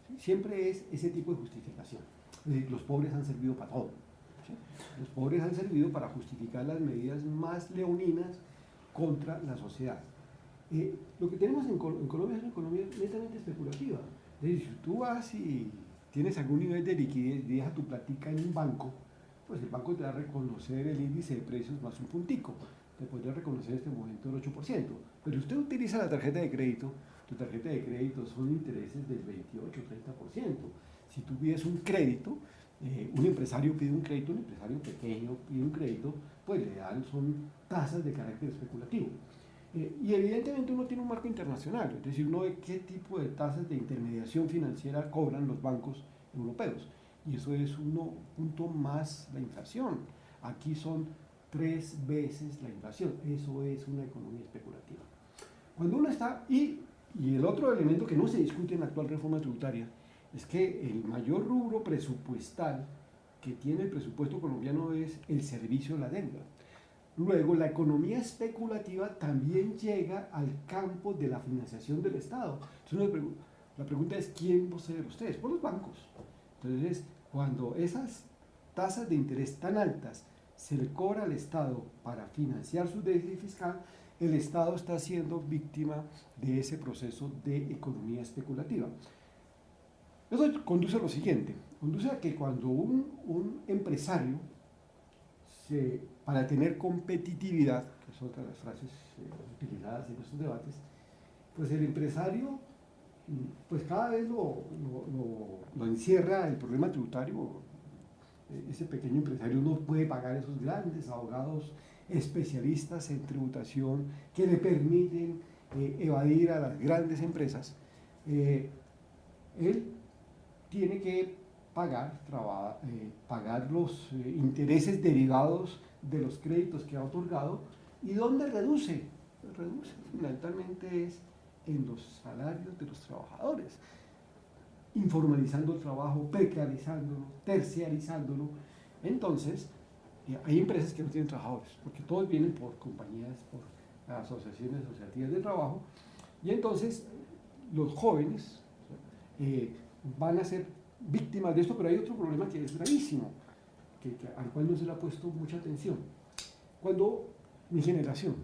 ¿Sí? Siempre es ese tipo de justificación. Es decir, los pobres han servido para todo. ¿Sí? Los pobres han servido para justificar las medidas más leoninas contra la sociedad. Lo que tenemos en Colombia es una economía netamente especulativa. Es decir, si tú vas y tienes algún nivel de liquidez y dejas tu platica en un banco, pues el banco te va a reconocer el índice de precios más un puntico. Te podría reconocer en este momento el 8%. Pero si usted utiliza la tarjeta de crédito, tu tarjeta de crédito son intereses del 28-30%. Si tú pides un crédito, un empresario pide un crédito, un empresario pequeño pide un crédito, pues le dan, son tasas de carácter especulativo. Y evidentemente uno tiene un marco internacional, es decir, uno ve qué tipo de tasas de intermediación financiera cobran los bancos europeos. Y eso es 1 punto más la inflación. Aquí son 3 veces la inflación. Eso es una economía especulativa. Cuando uno está, y el otro elemento que no se discute en la actual reforma tributaria, es que el mayor rubro presupuestal que tiene el presupuesto colombiano es el servicio de la deuda. Luego, la economía especulativa también llega al campo de la financiación del Estado. Entonces, la pregunta es, ¿quién posee ustedes? Por los bancos. Entonces, cuando esas tasas de interés tan altas se le cobra al Estado para financiar su déficit fiscal, el Estado está siendo víctima de ese proceso de economía especulativa. Eso conduce a lo siguiente, conduce a que cuando un empresario, para tener competitividad, que es otra de las frases utilizadas en estos debates, pues el empresario pues cada vez lo encierra el problema tributario. Ese pequeño empresario no puede pagar esos grandes abogados especialistas en tributación que le permiten evadir a las grandes empresas. él tiene que pagar los intereses derivados de los créditos que ha otorgado. ¿Y dónde reduce? Reduce fundamentalmente es en los salarios de los trabajadores, informalizando el trabajo, precarizándolo, terciarizándolo. Entonces, hay empresas que no tienen trabajadores, porque todos vienen por compañías, por asociaciones asociativas de trabajo, y entonces los jóvenes van a ser víctimas de esto, pero hay otro problema que es gravísimo, al cual no se le ha puesto mucha atención. Cuando mi generación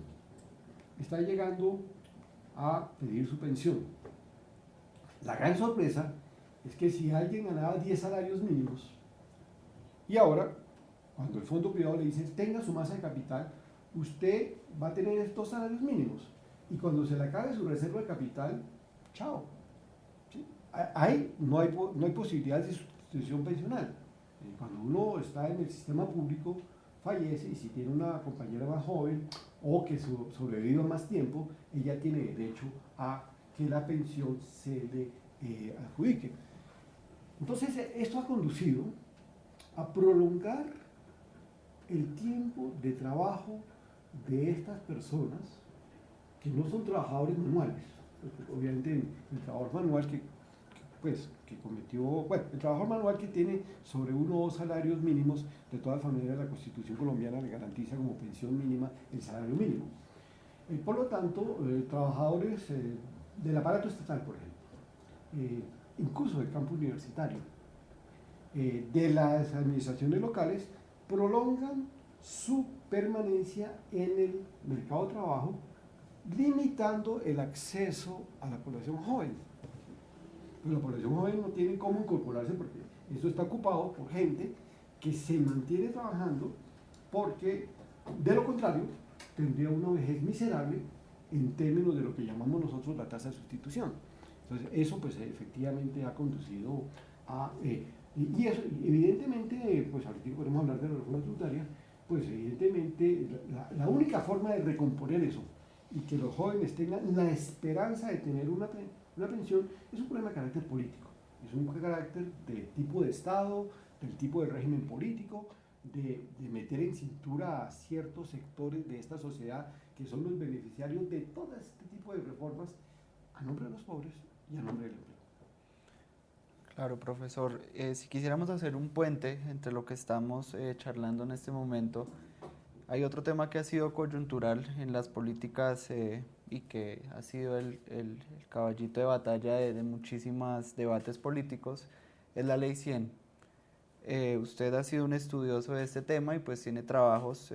está llegando a pedir su pensión, la gran sorpresa es que si alguien ganaba 10 salarios mínimos y ahora, cuando el fondo privado le dice tenga su masa de capital, usted va a tener estos salarios mínimos y cuando se le acabe su reserva de capital, chao. ¿Sí? No hay posibilidad de sustitución pensional. Cuando uno está en el sistema público, fallece y si tiene una compañera más joven o que sobreviva más tiempo, ella tiene derecho a que la pensión se le adjudique. Entonces, esto ha conducido a prolongar el tiempo de trabajo de estas personas que no son trabajadores manuales. Obviamente, el trabajador manual que cometió, bueno, el trabajador manual que tiene sobre 1 o 2 salarios mínimos, de todas maneras la Constitución colombiana le garantiza como pensión mínima el salario mínimo. Por lo tanto, trabajadores del aparato estatal, por ejemplo, incluso del campo universitario, de las administraciones locales, prolongan su permanencia en el mercado de trabajo, limitando el acceso a la población joven. Pero la población joven no tiene cómo incorporarse porque eso está ocupado por gente que se mantiene trabajando, porque de lo contrario tendría una vejez miserable en términos de lo que llamamos nosotros la tasa de sustitución. Entonces eso pues efectivamente ha conducido a... y eso, evidentemente, pues ahorita podemos hablar de la reforma tributaria, pues evidentemente la única forma de recomponer eso y que los jóvenes tengan la esperanza de tener una pensión es un problema de carácter político, es un carácter de tipo de Estado, del tipo de régimen político, de meter en cintura a ciertos sectores de esta sociedad que son los beneficiarios de todo este tipo de reformas a nombre de los pobres y a nombre del empleo. Claro, profesor. Si quisiéramos hacer un puente entre lo que estamos charlando en este momento, hay otro tema que ha sido coyuntural en las políticas y que ha sido el caballito de batalla de muchísimos debates políticos, es la Ley 100. Usted ha sido un estudioso de este tema y pues tiene trabajos,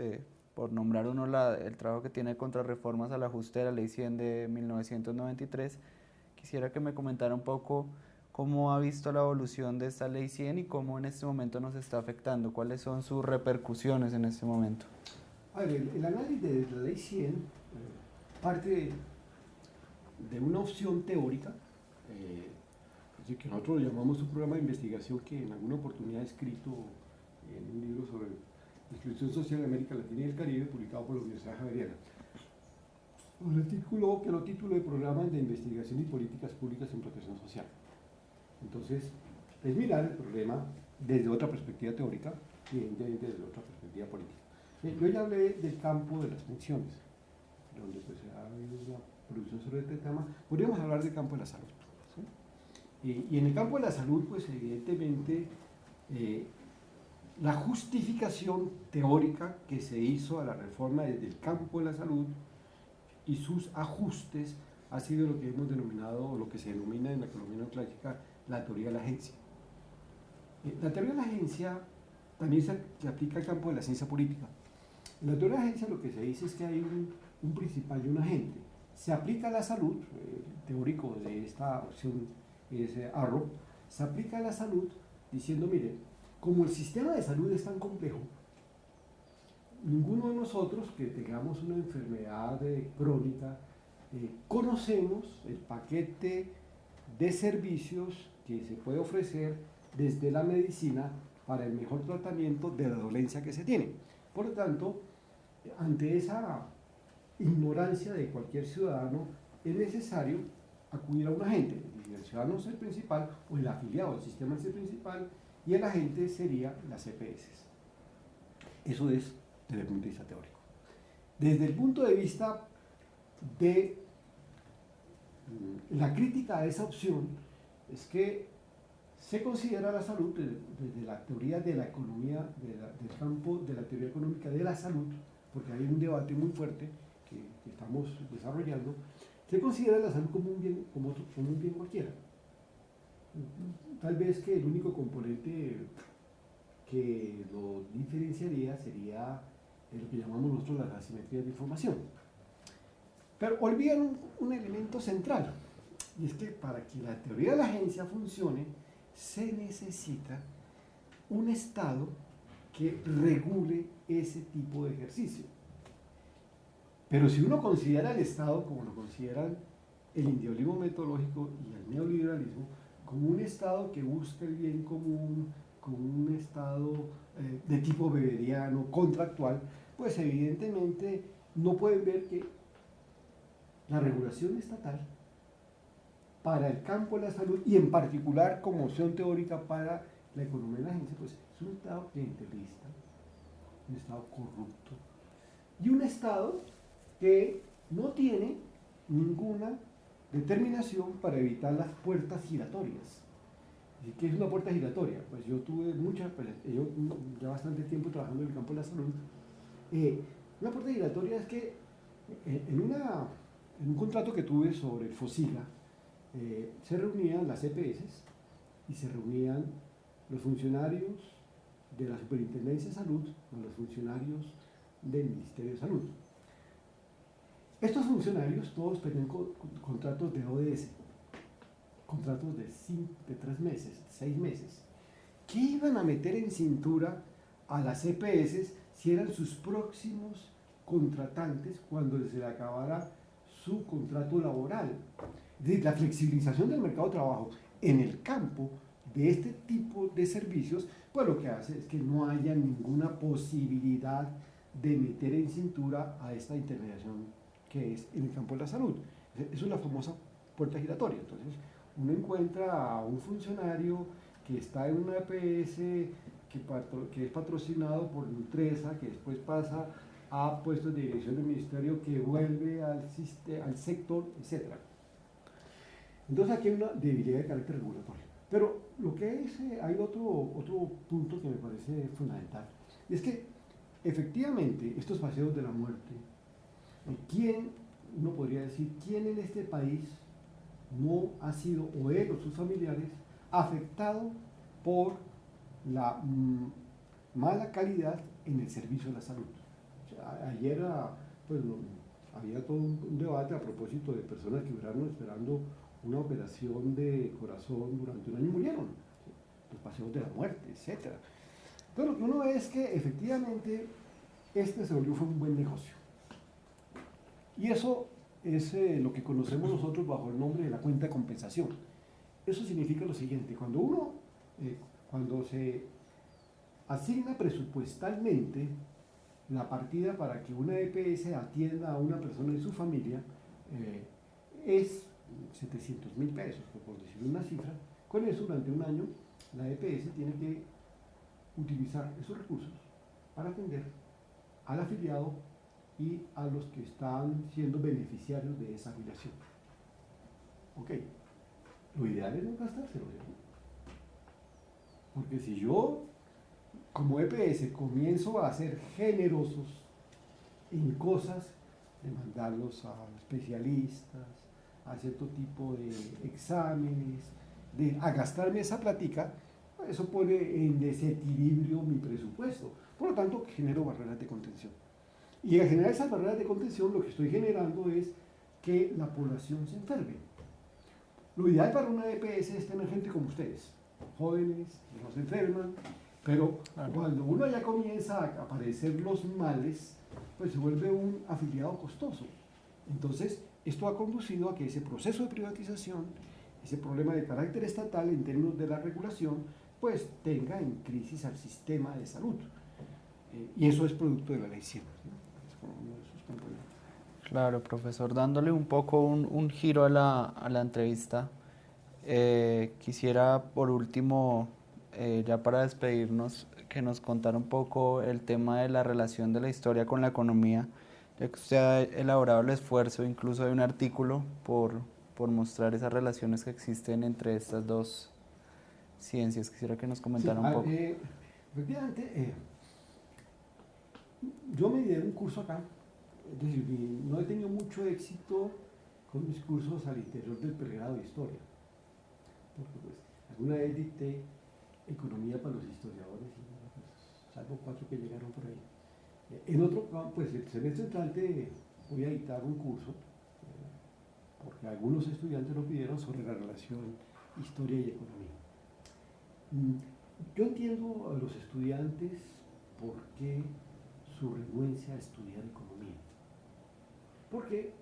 por nombrar uno, el trabajo que tiene contra reformas al ajuste de la Ley 100 de 1993. Quisiera que me comentara un poco cómo ha visto la evolución de esta Ley 100 y cómo en este momento nos está afectando, cuáles son sus repercusiones en este momento. A ver, el análisis de la Ley 100 parte de una opción teórica, que nosotros lo llamamos un programa de investigación que en alguna oportunidad he escrito en un libro sobre la exclusión social en América Latina y el Caribe, publicado por la Universidad Javeriana. Un artículo que lo titulo de Programas de Investigación y Políticas Públicas en Protección Social. Entonces, es mirar el problema desde otra perspectiva teórica y evidentemente desde otra perspectiva política. Yo ya hablé del campo de las pensiones, donde pues ha habido una producción sobre este tema. Podríamos hablar del campo de la salud. ¿Sí? Y en el campo de la salud, pues evidentemente, la justificación teórica que se hizo a la reforma desde el campo de la salud y sus ajustes ha sido lo que hemos denominado, o lo que se denomina en la economía neoclásica, la teoría de la agencia. La teoría de la agencia también se aplica al campo de la ciencia política. En la teoría de la agencia lo que se dice es que hay un principal y un agente. Se aplica a la salud, el teórico de esta opción es Arrow, se aplica a la salud diciendo, mire, como el sistema de salud es tan complejo, ninguno de nosotros que tengamos una enfermedad crónica conocemos el paquete de servicios que se puede ofrecer desde la medicina para el mejor tratamiento de la dolencia que se tiene. Por lo tanto, ante esa ignorancia de cualquier ciudadano, es necesario acudir a un agente, es decir, el ciudadano es el principal o el afiliado al sistema es el principal y el agente sería las EPS. Eso es desde el punto de vista teórico. Desde el punto de vista de la crítica a esa opción, es que se considera la salud desde la teoría de la economía, del campo de la teoría económica de la salud, porque hay un debate muy fuerte que estamos desarrollando, se considera la salud como un bien, como un bien cualquiera. Tal vez que el único componente que lo diferenciaría sería lo que llamamos nosotros las asimetrías de información. Pero olvidan un elemento central, y es que para que la teoría de la agencia funcione, se necesita un Estado que regule ese tipo de ejercicio. Pero si uno considera al Estado, como lo consideran el individualismo metodológico y el neoliberalismo, como un Estado que busca el bien común, como un Estado de tipo weberiano, contractual, pues evidentemente no pueden ver que la regulación estatal para el campo de la salud y en particular como opción teórica para la economía de la agencia, pues es un Estado clientelista, un Estado corrupto y un Estado que no tiene ninguna determinación para evitar las puertas giratorias. ¿Y qué es una puerta giratoria? Pues yo tuve yo ya bastante tiempo trabajando en el campo de la salud. Una puerta giratoria es que en un contrato que tuve sobre el FOSIGA, se reunían las EPS y se reunían los funcionarios de la Superintendencia de Salud con los funcionarios del Ministerio de Salud. Estos funcionarios todos tenían contratos de ODS, contratos de 3 meses, 6 meses. ¿Qué iban a meter en cintura a las EPS si eran sus próximos contratantes cuando se le acabara su contrato laboral? Es decir, la flexibilización del mercado de trabajo en el campo de este tipo de servicios, pues lo que hace es que no haya ninguna posibilidad de meter en cintura a esta intermediación que es en el campo de la salud. Eso es la famosa puerta giratoria. Entonces, uno encuentra a un funcionario que está en una EPS que es patrocinado por Nutresa, que después pasa a puestos de dirección del ministerio, que vuelve al sector, etc. Entonces aquí hay una debilidad de carácter regulatorio. Pero lo que es, hay otro punto que me parece fundamental, y es que efectivamente estos paseos de la muerte, uno podría decir, ¿quién en este país no ha sido, o él o sus familiares, afectado por la mala calidad en el servicio de la salud? O sea, ayer pues, había todo un debate a propósito de personas que duraron esperando una operación de corazón durante un año y murieron, ¿sí? Los paseos de la muerte, etc. Entonces lo que uno ve es que efectivamente se volvió fue un buen negocio. Y eso es lo que conocemos nosotros bajo el nombre de la cuenta de compensación. Eso significa lo siguiente: cuando se asigna presupuestalmente la partida para que una EPS atienda a una persona y su familia, es 700.000 pesos, por decir una cifra. Con eso, durante un año, la EPS tiene que utilizar esos recursos para atender al afiliado y a los que están siendo beneficiarios de esa afiliación. Ok, lo ideal es no gastárselo, ¿no? Porque si yo, como EPS, comienzo a ser generosos en cosas de mandarlos a especialistas, a cierto tipo de exámenes, a gastarme esa platica, eso pone en desequilibrio mi presupuesto. Por lo tanto, genero barreras de contención. Y al generar esas barreras de contención, lo que estoy generando es que la población se enferme. Lo ideal para una EPS es tener gente como ustedes, jóvenes, que no se enferman, pero cuando uno ya comienza a aparecer los males, pues se vuelve un afiliado costoso. Entonces, esto ha conducido a que ese proceso de privatización, ese problema de carácter estatal en términos de la regulación, pues tenga en crisis al sistema de salud. Y eso es producto de la ley 100, ¿no? Es como uno de sus componentes. Claro, profesor, dándole un poco un giro a la entrevista, quisiera por último, ya para despedirnos, que nos contara un poco el tema de la relación de la historia con la economía, ya que usted ha elaborado el esfuerzo incluso de un artículo por mostrar esas relaciones que existen entre estas dos ciencias. Quisiera que nos comentara un poco. Efectivamente, yo me di un curso acá, es decir, no he tenido mucho éxito con mis cursos al interior del pregrado de historia, porque pues alguna vez dicté economía para los historiadores, y, pues, salvo 4 que llegaron por ahí. En otro, pues el semestre entrante voy a dictar un curso, porque algunos estudiantes lo pidieron, sobre la relación historia y economía. Yo entiendo a los estudiantes por qué su renuencia a estudiar economía. Porque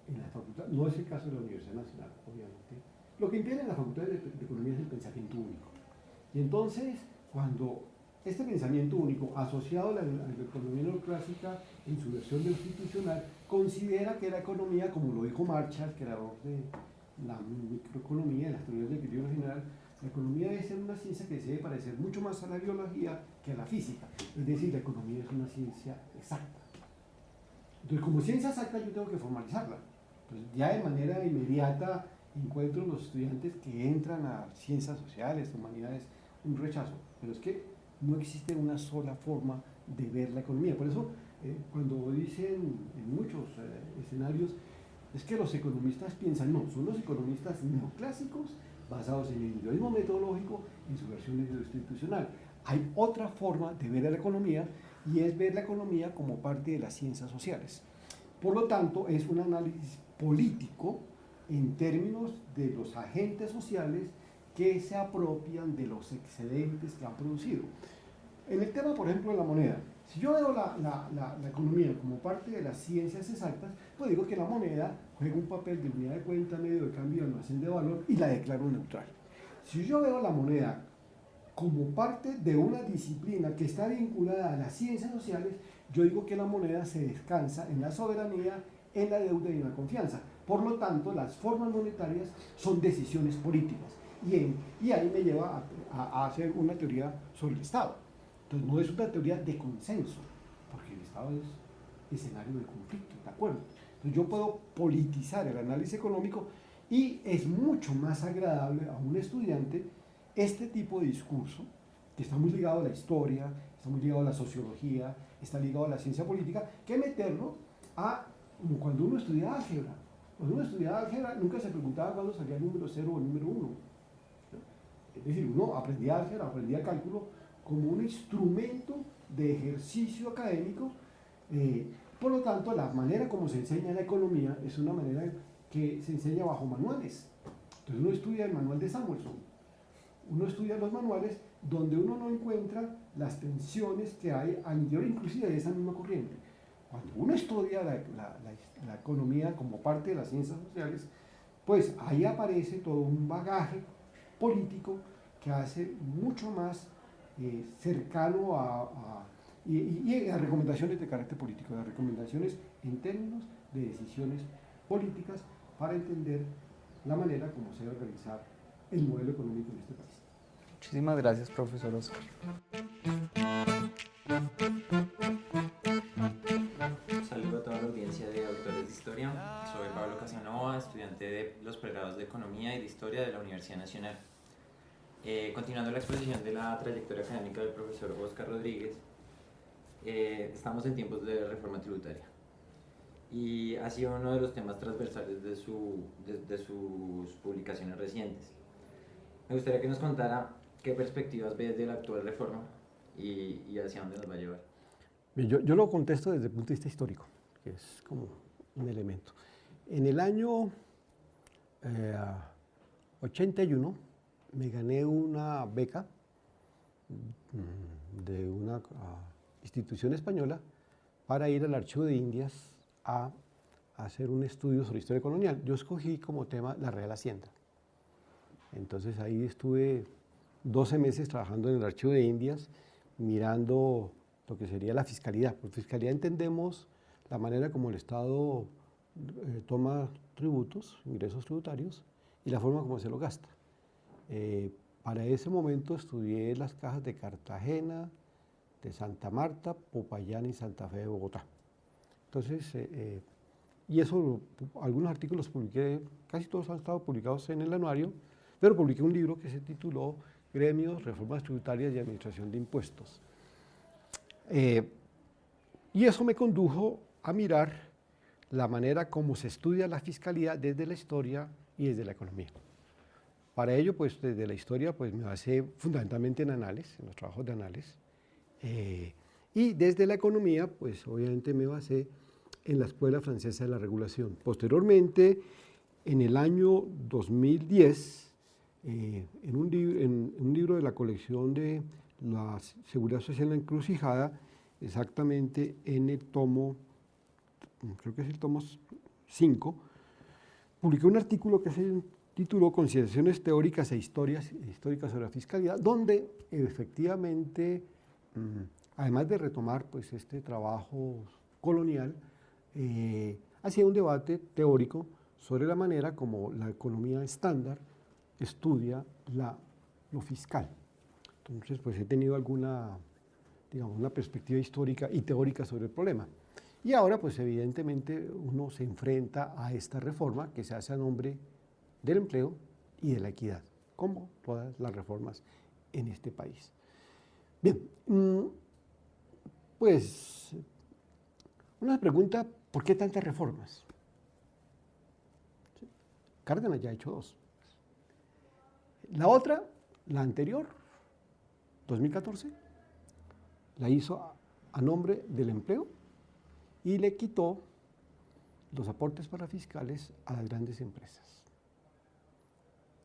en la facultad, no es el caso de la Universidad Nacional, obviamente, lo que impide en la facultad de economía es el pensamiento único. Y entonces, cuando este pensamiento único, asociado a la economía neoclásica en su versión institucional, considera que la economía, como lo dijo Marshall, creador de la microeconomía, de las teorías del equilibrio general, la economía debe ser una ciencia que se debe parecer mucho más a la biología que a la física. Es decir, la economía es una ciencia exacta. Entonces, como ciencia exacta, yo tengo que formalizarla. Entonces, ya de manera inmediata encuentro los estudiantes que entran a ciencias sociales, humanidades, un rechazo. Pero es que no existe una sola forma de ver la economía. Por eso, cuando dicen en muchos escenarios, es que los economistas piensan, no, son los economistas neoclásicos basados en el individualismo metodológico en su versión institucional. Hay otra forma de ver la economía y es ver la economía como parte de las ciencias sociales. Por lo tanto, es un análisis político en términos de los agentes sociales que se apropian de los excedentes que han producido. En el tema, por ejemplo, de la moneda, si yo veo la economía como parte de las ciencias exactas, pues digo que la moneda juega un papel de unidad de cuenta, medio de cambio y almacén de valor y la declaro neutral. Si yo veo la moneda como parte de una disciplina que está vinculada a las ciencias sociales, yo digo que la moneda se descansa en la soberanía, en la deuda y en la confianza. Por lo tanto, las formas monetarias son decisiones políticas. Y ahí me lleva a hacer una teoría sobre el Estado. Entonces, no es una teoría de consenso, porque el Estado es escenario de conflicto, ¿de acuerdo? Entonces, yo puedo politizar el análisis económico y es mucho más agradable a un estudiante este tipo de discurso, que está muy ligado a la historia, está muy ligado a la sociología, está ligado a la ciencia política, que meterlo a como cuando uno estudia álgebra. Cuando uno estudiaba álgebra nunca se preguntaba cuándo salía el número 0 o el número 1. ¿No? Es decir, uno aprendía álgebra, aprendía cálculo como un instrumento de ejercicio académico. Por lo tanto, la manera como se enseña la economía es una manera que se enseña bajo manuales. Entonces uno estudia el manual de Samuelson, uno estudia los manuales donde uno no encuentra las tensiones que hay al interior inclusive de esa misma corriente. Cuando uno estudia la economía como parte de las ciencias sociales, pues ahí aparece todo un bagaje político que hace mucho más cercano a recomendaciones de carácter político, a recomendaciones en términos de decisiones políticas para entender la manera como se debe organizar el modelo económico en este país. Muchísimas gracias, profesor Oscar. Un saludo a toda la audiencia de Autores de Historia. Soy Pablo Casanova, estudiante de los pregrados de Economía y de Historia de la Universidad Nacional. Continuando la exposición de la trayectoria académica del profesor Oscar Rodríguez, estamos en tiempos de reforma tributaria y ha sido uno de los temas transversales de sus publicaciones recientes. Me gustaría que nos contara qué perspectivas ve de la actual reforma y hacia dónde nos va a llevar. Bien, yo lo contesto desde el punto de vista histórico, que es como un elemento. En el año 81 me gané una beca de una institución española para ir al Archivo de Indias a hacer un estudio sobre historia colonial. Yo escogí como tema la Real Hacienda. Entonces ahí estuve 12 meses trabajando en el Archivo de Indias, mirando lo que sería la fiscalidad. Por fiscalidad entendemos la manera como el Estado toma tributos, ingresos tributarios, y la forma como se lo gasta. Para ese momento estudié las cajas de Cartagena, de Santa Marta, Popayán y Santa Fe de Bogotá. Entonces, y eso, algunos artículos publiqué, casi todos han estado publicados en el anuario, pero publiqué un libro que se tituló Gremios, Reformas Tributarias y Administración de Impuestos. Y eso me condujo a mirar la manera como se estudia la fiscalidad desde la historia y desde la economía. Para ello, pues desde la historia, pues me basé fundamentalmente en análisis, en los trabajos de análisis, y desde la economía, pues obviamente me basé en la Escuela Francesa de la Regulación. Posteriormente, en el año 2010, en un libro de la colección de la Seguridad Social en la Encrucijada, exactamente en el tomo, creo que es el tomo 5, publiqué un artículo que se tituló Consideraciones teóricas e históricas sobre la fiscalidad, donde efectivamente, además de retomar pues, este trabajo colonial, hacía un debate teórico sobre la manera como la economía estándar estudia lo fiscal. Entonces, pues he tenido alguna, digamos, una perspectiva histórica y teórica sobre el problema. Y ahora, pues evidentemente, uno se enfrenta a esta reforma que se hace a nombre del empleo y de la equidad, como todas las reformas en este país. Bien, pues uno se pregunta, ¿por qué tantas reformas? Cárdenas ya ha hecho 2. La otra, la anterior, 2014, la hizo a nombre del empleo y le quitó los aportes parafiscales a las grandes empresas.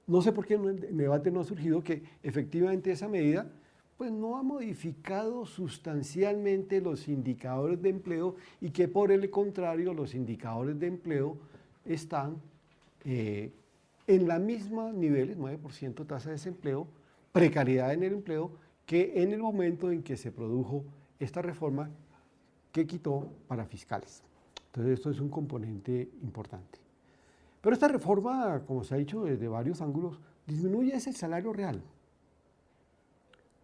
No sé por qué en el debate no ha surgido que efectivamente esa medida pues no ha modificado sustancialmente los indicadores de empleo y que por el contrario los indicadores de empleo están en la misma niveles, 9% tasa de desempleo, precariedad en el empleo, que en el momento en que se produjo esta reforma que quitó parafiscales. Entonces esto es un componente importante. Pero esta reforma, como se ha dicho desde varios ángulos, disminuye ese salario real,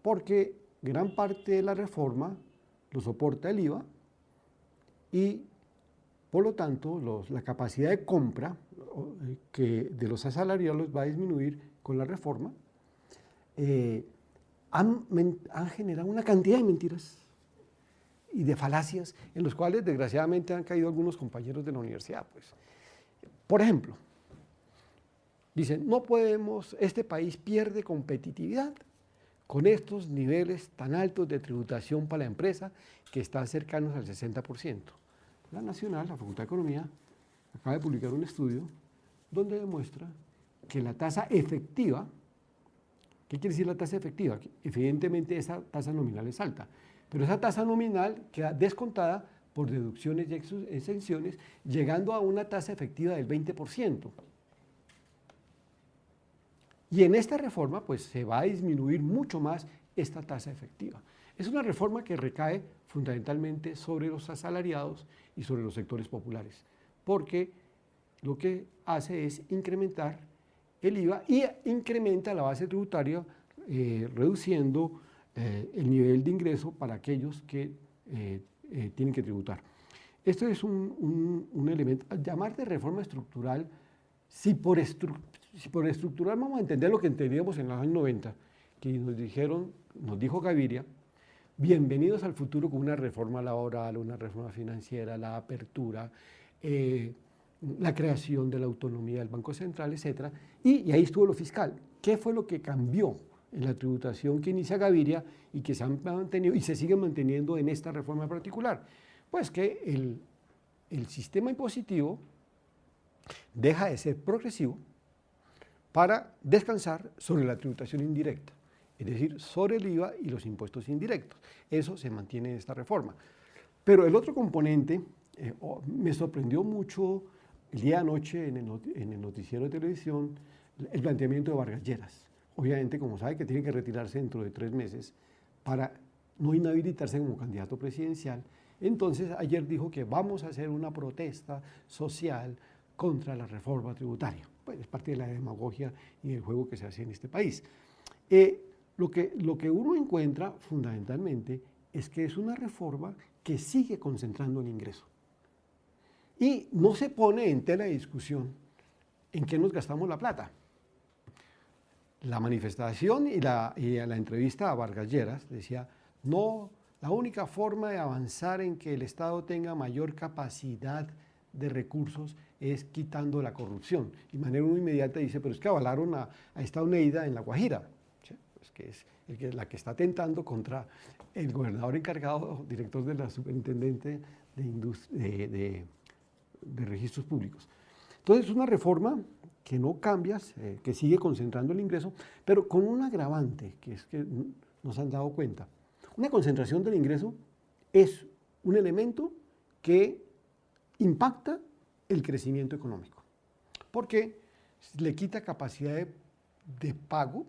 porque gran parte de la reforma lo soporta el IVA y por lo tanto la capacidad de compra que de los asalariados va a disminuir con la reforma. Han generado una cantidad de mentiras y de falacias en los cuales desgraciadamente han caído algunos compañeros de la universidad. Pues. Por ejemplo, dicen, no podemos, este país pierde competitividad con estos niveles tan altos de tributación para la empresa que están cercanos al 60%. La Nacional, la Facultad de Economía, acaba de publicar un estudio donde demuestra que la tasa efectiva, ¿qué quiere decir la tasa efectiva? Que evidentemente esa tasa nominal es alta, pero esa tasa nominal queda descontada por deducciones y exenciones, llegando a una tasa efectiva del 20%. Y en esta reforma, pues se va a disminuir mucho más esta tasa efectiva. Es una reforma que recae fundamentalmente sobre los asalariados y sobre los sectores populares, porque lo que hace es incrementar el IVA y incrementa la base tributaria, reduciendo el nivel de ingreso para aquellos que tienen que tributar. Esto es un elemento, llamar de reforma estructural, si por estructural vamos a entender lo que entendíamos en los años 90, que nos dijo Gaviria, bienvenidos al futuro con una reforma laboral, una reforma financiera, la apertura, la creación de la autonomía del Banco Central, etc. Y ahí estuvo lo fiscal. ¿Qué fue lo que cambió en la tributación que inicia Gaviria y que se han mantenido y se sigue manteniendo en esta reforma particular? Pues que el sistema impositivo deja de ser progresivo para descansar sobre la tributación indirecta, es decir, sobre el IVA y los impuestos indirectos. Eso se mantiene en esta reforma. Pero el otro componente, me sorprendió mucho el día de anoche en el noticiero de televisión, el planteamiento de Vargas Lleras. Obviamente, como sabe que tiene que retirarse dentro de 3 meses para no inhabilitarse como candidato presidencial, Entonces ayer dijo que vamos a hacer una protesta social contra la reforma tributaria. Pues es parte de la demagogia y el juego que se hace en este país. Lo que uno encuentra fundamentalmente es que es una reforma que sigue concentrando el ingreso. Y no se pone en tela de discusión en qué nos gastamos la plata. La manifestación y la entrevista a Vargas Lleras decía, no, la única forma de avanzar en que el Estado tenga mayor capacidad de recursos es quitando la corrupción. Y de manera muy inmediata dice, pero es que avalaron a esta Oneida en La Guajira, ¿sí? Pues que es la que está atentando contra el gobernador encargado, director de la Superintendente de Registros Públicos. Entonces, es una reforma que no cambia, que sigue concentrando el ingreso, pero con un agravante, que es que nos han dado cuenta. Una concentración del ingreso es un elemento que impacta el crecimiento económico, porque le quita capacidad de pago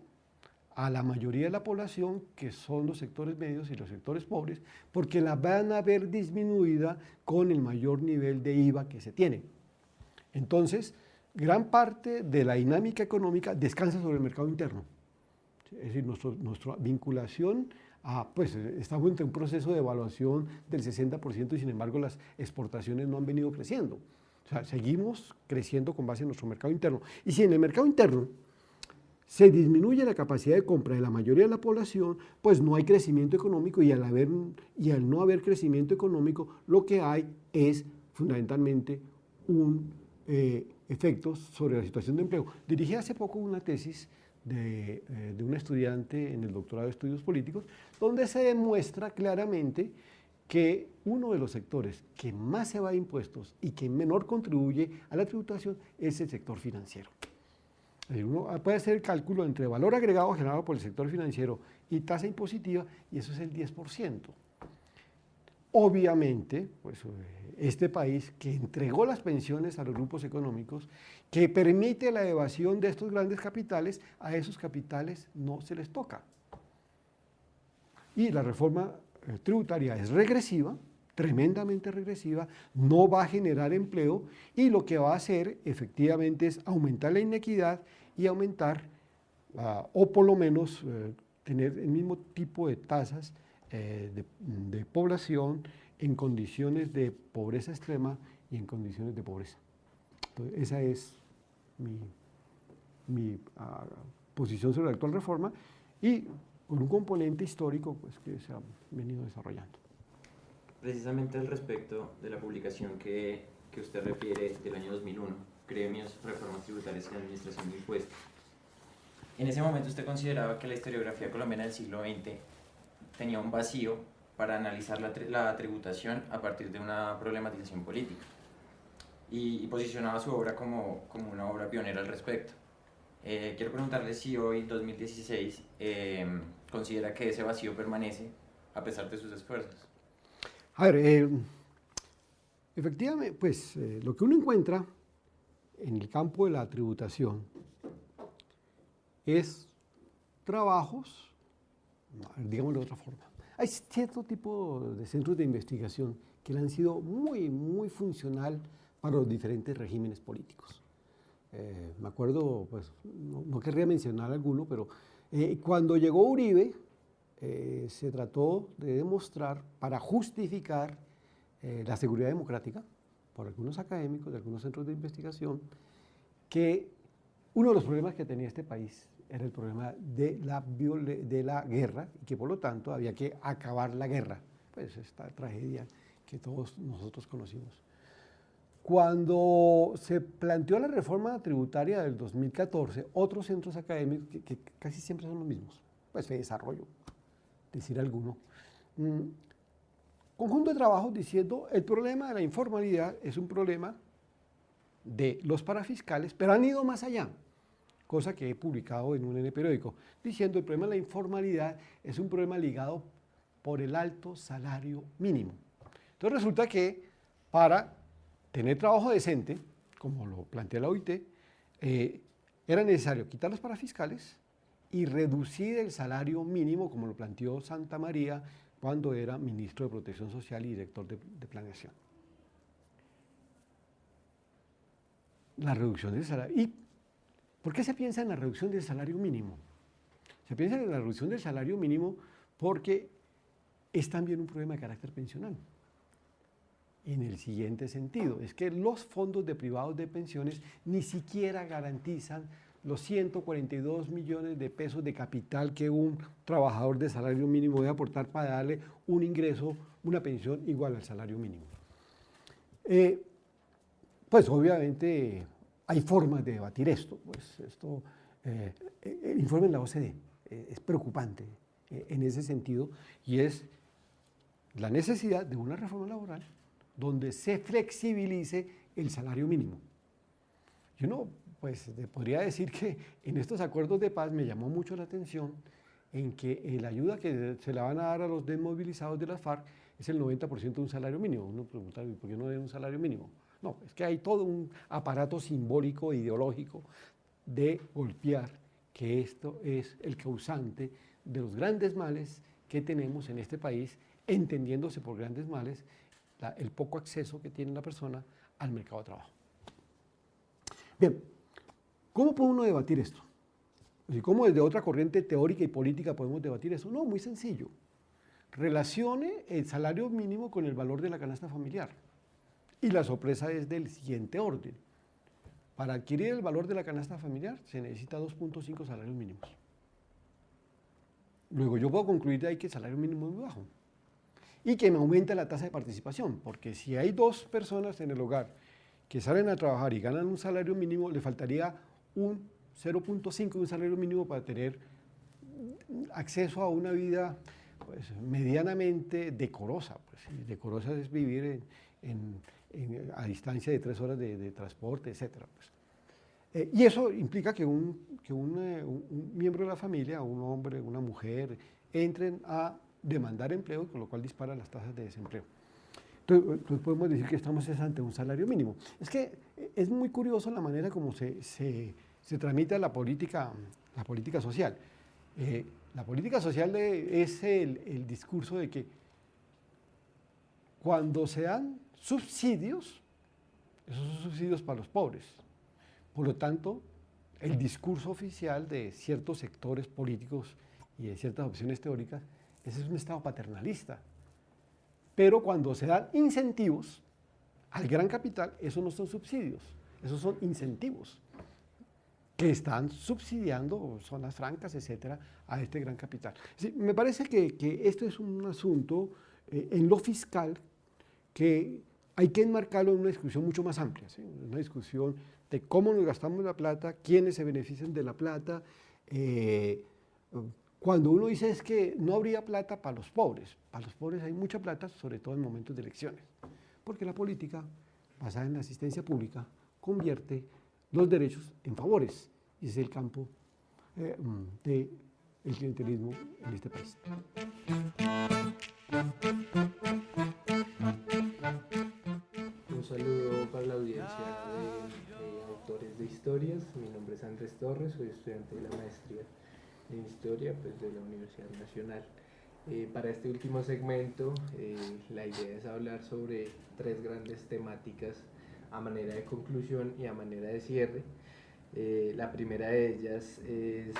a la mayoría de la población, que son los sectores medios y los sectores pobres, porque la van a ver disminuida con el mayor nivel de IVA que se tiene. Entonces, gran parte de la dinámica económica descansa sobre el mercado interno. Es decir, nuestra vinculación pues estamos en un proceso de evaluación del 60% y sin embargo las exportaciones no han venido creciendo. O sea, seguimos creciendo con base en nuestro mercado interno. Y si en el mercado interno se disminuye la capacidad de compra de la mayoría de la población, pues no hay crecimiento económico y al no haber crecimiento económico, lo que hay es fundamentalmente un efecto sobre la situación de empleo. Dirigí hace poco una tesis de un estudiante en el doctorado de estudios políticos, donde se demuestra claramente que uno de los sectores que más se va de impuestos y que menor contribuye a la tributación es el sector financiero. Uno puede hacer el cálculo entre valor agregado generado por el sector financiero y tasa impositiva, y eso es el 10%. Obviamente, pues, este país que entregó las pensiones a los grupos económicos, que permite la evasión de estos grandes capitales, a esos capitales no se les toca. Y la reforma tributaria es regresiva, tremendamente regresiva, no va a generar empleo y lo que va a hacer efectivamente es aumentar la inequidad y aumentar, o por lo menos tener el mismo tipo de tasas de población en condiciones de pobreza extrema y en condiciones de pobreza. Entonces, esa es mi posición sobre la actual reforma y con un componente histórico pues, que se ha venido desarrollando. Precisamente al respecto de la publicación que usted refiere del año 2001, Gremios, Reformas Tributarias y Administración de Impuestos. En ese momento usted consideraba que la historiografía colombiana del siglo XX tenía un vacío para analizar la tributación a partir de una problematización política y posicionaba su obra como una obra pionera al respecto. Quiero preguntarle si hoy, 2016, considera que ese vacío permanece a pesar de sus esfuerzos. A ver, efectivamente, pues lo que uno encuentra en el campo de la tributación es trabajos, digámoslo de otra forma. Hay cierto tipo de centros de investigación que le han sido muy, muy funcional para los diferentes regímenes políticos. Me acuerdo, pues no querría mencionar alguno, pero cuando llegó Uribe, se trató de demostrar para justificar la seguridad democrática por algunos académicos de algunos centros de investigación que uno de los problemas que tenía este país era el problema de la guerra y que por lo tanto había que acabar la guerra, pues esta tragedia que todos nosotros conocimos. Cuando se planteó la reforma tributaria del 2014, otros centros académicos que casi siempre son los mismos, pues Fede Desarrollo, decir alguno, conjunto de trabajos diciendo el problema de la informalidad es un problema de los parafiscales, pero han ido más allá, cosa que he publicado en un N periódico, diciendo el problema de la informalidad es un problema ligado por el alto salario mínimo. Entonces resulta que para tener trabajo decente, como lo plantea la OIT, era necesario quitar los parafiscales y reducir el salario mínimo, como lo planteó Santa María, cuando era ministro de Protección Social y director de Planeación. La reducción del salario. ¿Y por qué se piensa en la reducción del salario mínimo? Se piensa en la reducción del salario mínimo porque es también un problema de carácter pensional. En el siguiente sentido, es que los fondos de privados de pensiones ni siquiera garantizan los 142 millones de pesos de capital que un trabajador de salario mínimo debe aportar para darle un ingreso, una pensión igual al salario mínimo. Pues obviamente hay formas de debatir esto. Pues esto el informe de la OCDE es preocupante en ese sentido, y es la necesidad de una reforma laboral donde se flexibilice el salario mínimo. Y uno pues podría decir que en estos acuerdos de paz me llamó mucho la atención en que la ayuda que se le van a dar a los desmovilizados de las FARC es el 90% de un salario mínimo. Uno pregunta, ¿por qué no es un salario mínimo? No, es que hay todo un aparato simbólico, ideológico, de golpear que esto es el causante de los grandes males que tenemos en este país, entendiéndose por grandes males el poco acceso que tiene la persona al mercado de trabajo. Bien, ¿cómo puede uno debatir esto? ¿Cómo desde otra corriente teórica y política podemos debatir eso? No, muy sencillo. Relacione el salario mínimo con el valor de la canasta familiar. Y la sorpresa es del siguiente orden. Para adquirir el valor de la canasta familiar se necesita 2.5 salarios mínimos. Luego yo puedo concluir de ahí que el salario mínimo es muy bajo y que me aumenta la tasa de participación, porque si hay dos personas en el hogar que salen a trabajar y ganan un salario mínimo, le faltaría un 0.5 de un salario mínimo para tener acceso a una vida pues, medianamente decorosa. Pues, decorosa es vivir a distancia de 3 horas de transporte, etc. Pues. Y eso implica que un miembro de la familia, un hombre, una mujer, entren a demandar empleo, con lo cual dispara las tasas de desempleo. Entonces podemos decir que estamos ante un salario mínimo. Es que es muy curioso la manera como se tramita la política social. La política social es el discurso de que cuando se dan subsidios, esos son subsidios para los pobres. Por lo tanto, el discurso oficial de ciertos sectores políticos y de ciertas opciones teóricas, ese es un Estado paternalista. Pero cuando se dan incentivos al gran capital, esos no son subsidios, esos son incentivos que están subsidiando zonas francas, etcétera, a este gran capital. Sí, me parece que esto es un asunto en lo fiscal que hay que enmarcarlo en una discusión mucho más amplia, ¿sí? Una discusión de cómo nos gastamos la plata, quiénes se benefician de la plata. Cuando uno dice es que no habría plata para los pobres hay mucha plata, sobre todo en momentos de elecciones, porque la política, basada en la asistencia pública, convierte los derechos en favores, y ese es el campo del clientelismo en este país. Un saludo para la audiencia de autores de historias. Mi nombre es Andrés Torres, soy estudiante de la maestría en Historia de la Universidad Nacional. Para este último segmento, la idea es hablar sobre 3 grandes temáticas a manera de conclusión y a manera de cierre. La primera de ellas es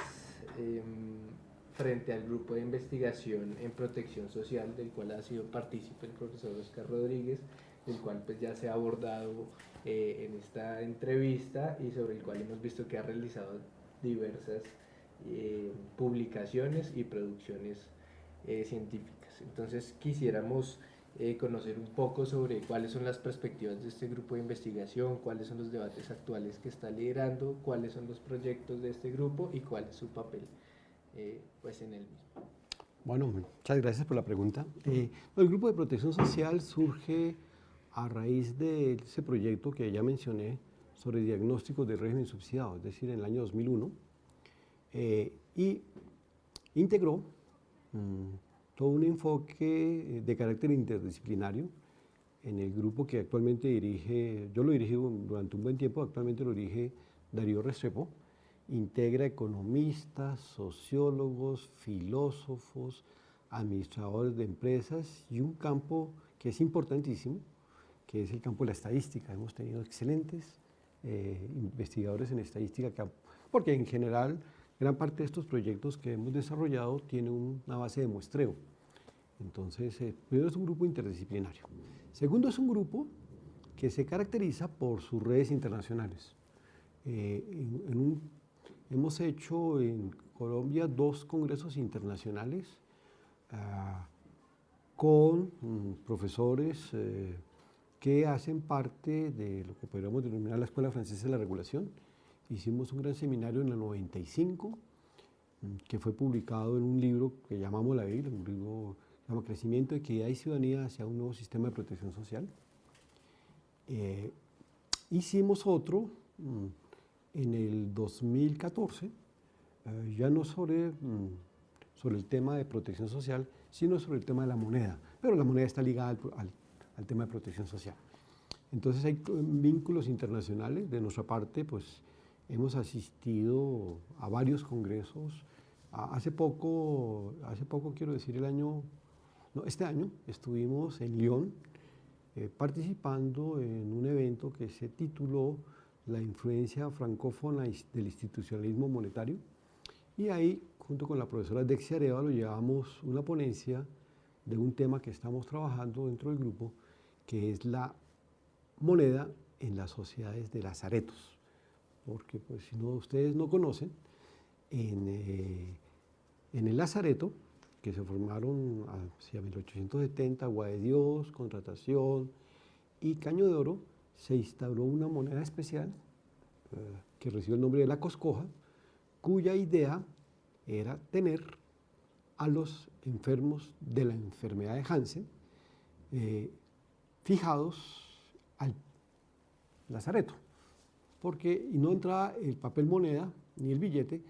frente al grupo de investigación en protección social, del cual ha sido partícipe el profesor Oscar Rodríguez, el cual pues ya se ha abordado en esta entrevista y sobre el cual hemos visto que ha realizado diversas publicaciones y producciones científicas. Entonces quisiéramos conocer un poco sobre cuáles son las perspectivas de este grupo de investigación, cuáles son los debates actuales que está liderando, cuáles son los proyectos de este grupo y cuál es su papel pues en el mismo. Bueno, muchas gracias por la pregunta. El grupo de protección social surge a raíz de ese proyecto que ya mencioné sobre diagnósticos de régimen subsidiado, es decir, en el año 2001, y integró todo un enfoque de carácter interdisciplinario en el grupo que actualmente dirige, yo lo dirigí durante un buen tiempo, actualmente lo dirige Darío Restrepo. Integra economistas, sociólogos, filósofos, administradores de empresas y un campo que es importantísimo, que es el campo de la estadística. Hemos tenido excelentes investigadores en estadística, porque en general gran parte de estos proyectos que hemos desarrollado tiene una base de muestreo. Entonces, primero es un grupo interdisciplinario. Segundo, es un grupo que se caracteriza por sus redes internacionales. Hemos hecho en Colombia 2 congresos internacionales con profesores que hacen parte de lo que podríamos denominar la Escuela Francesa de la Regulación. Hicimos un gran seminario en el 95, que fue publicado en un libro que llamamos La Biblia, un libro que se llama Crecimiento, Equidad y Ciudadanía hacia un nuevo sistema de protección social. Hicimos otro en el 2014, ya no sobre el tema de protección social, sino sobre el tema de la moneda, pero la moneda está ligada al tema de protección social. Entonces hay vínculos internacionales. De nuestra parte, pues hemos asistido a varios congresos. Hace poco quiero decir este año estuvimos en Lyon participando en un evento que se tituló La influencia francófona del institucionalismo monetario, y ahí, junto con la profesora Dexia Arévalo, llevamos una ponencia de un tema que estamos trabajando dentro del grupo, que es la moneda en las sociedades de lazaretos. Porque, pues, si no, ustedes no conocen, en el lazareto, que se formaron hacia 1870, Agua de Dios, Contratación y Caño de Oro, se instauró una moneda especial que recibió el nombre de la Coscoja, cuya idea era tener a los enfermos de la enfermedad de Hansen fijados al lazareto, y no entraba el papel moneda ni el billete,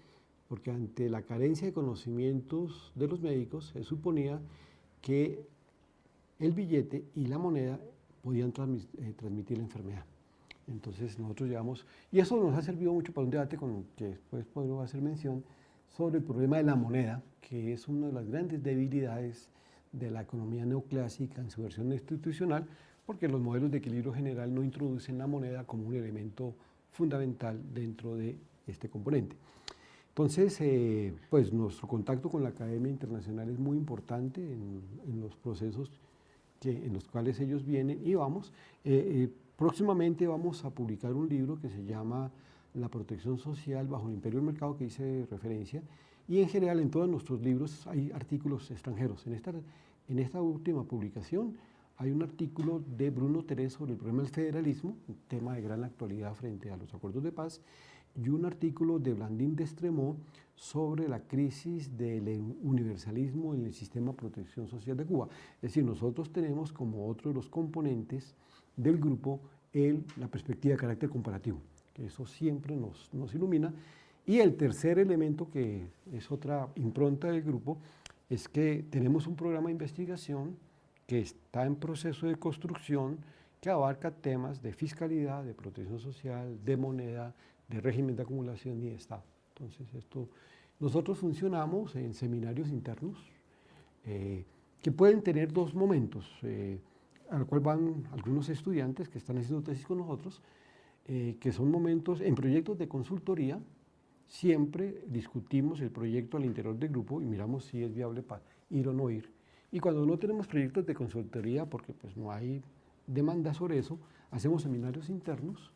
porque ante la carencia de conocimientos de los médicos se suponía que el billete y la moneda podían transmitir la enfermedad. Entonces nosotros llevamos, y eso nos ha servido mucho para un debate que después podremos hacer mención, sobre el problema de la moneda, que es una de las grandes debilidades de la economía neoclásica en su versión institucional, porque los modelos de equilibrio general no introducen la moneda como un elemento fundamental dentro de este componente. Entonces, pues nuestro contacto con la Academia Internacional es muy importante en los procesos en los cuales ellos vienen, y próximamente vamos a publicar un libro que se llama La protección social bajo el imperio del mercado, que hice referencia, y en general en todos nuestros libros hay artículos extranjeros. En esta última publicación hay un artículo de Bruno Terés sobre el problema del federalismo, un tema de gran actualidad frente a los acuerdos de paz, y un artículo de Blandín d'Estremaux sobre la crisis del universalismo en el sistema de protección social de Cuba. Es decir, nosotros tenemos como otro de los componentes del grupo la perspectiva de carácter comparativo, que eso siempre nos ilumina. Y el tercer elemento, que es otra impronta del grupo, es que tenemos un programa de investigación que está en proceso de construcción, que abarca temas de fiscalidad, de protección social, de moneda, de régimen de acumulación y de Estado. Entonces, nosotros funcionamos en seminarios internos que pueden tener 2 momentos, al cual van algunos estudiantes que están haciendo tesis con nosotros, que son momentos en proyectos de consultoría. Siempre discutimos el proyecto al interior del grupo y miramos si es viable para ir o no ir. Y cuando no tenemos proyectos de consultoría, porque pues no hay demanda sobre eso, hacemos seminarios internos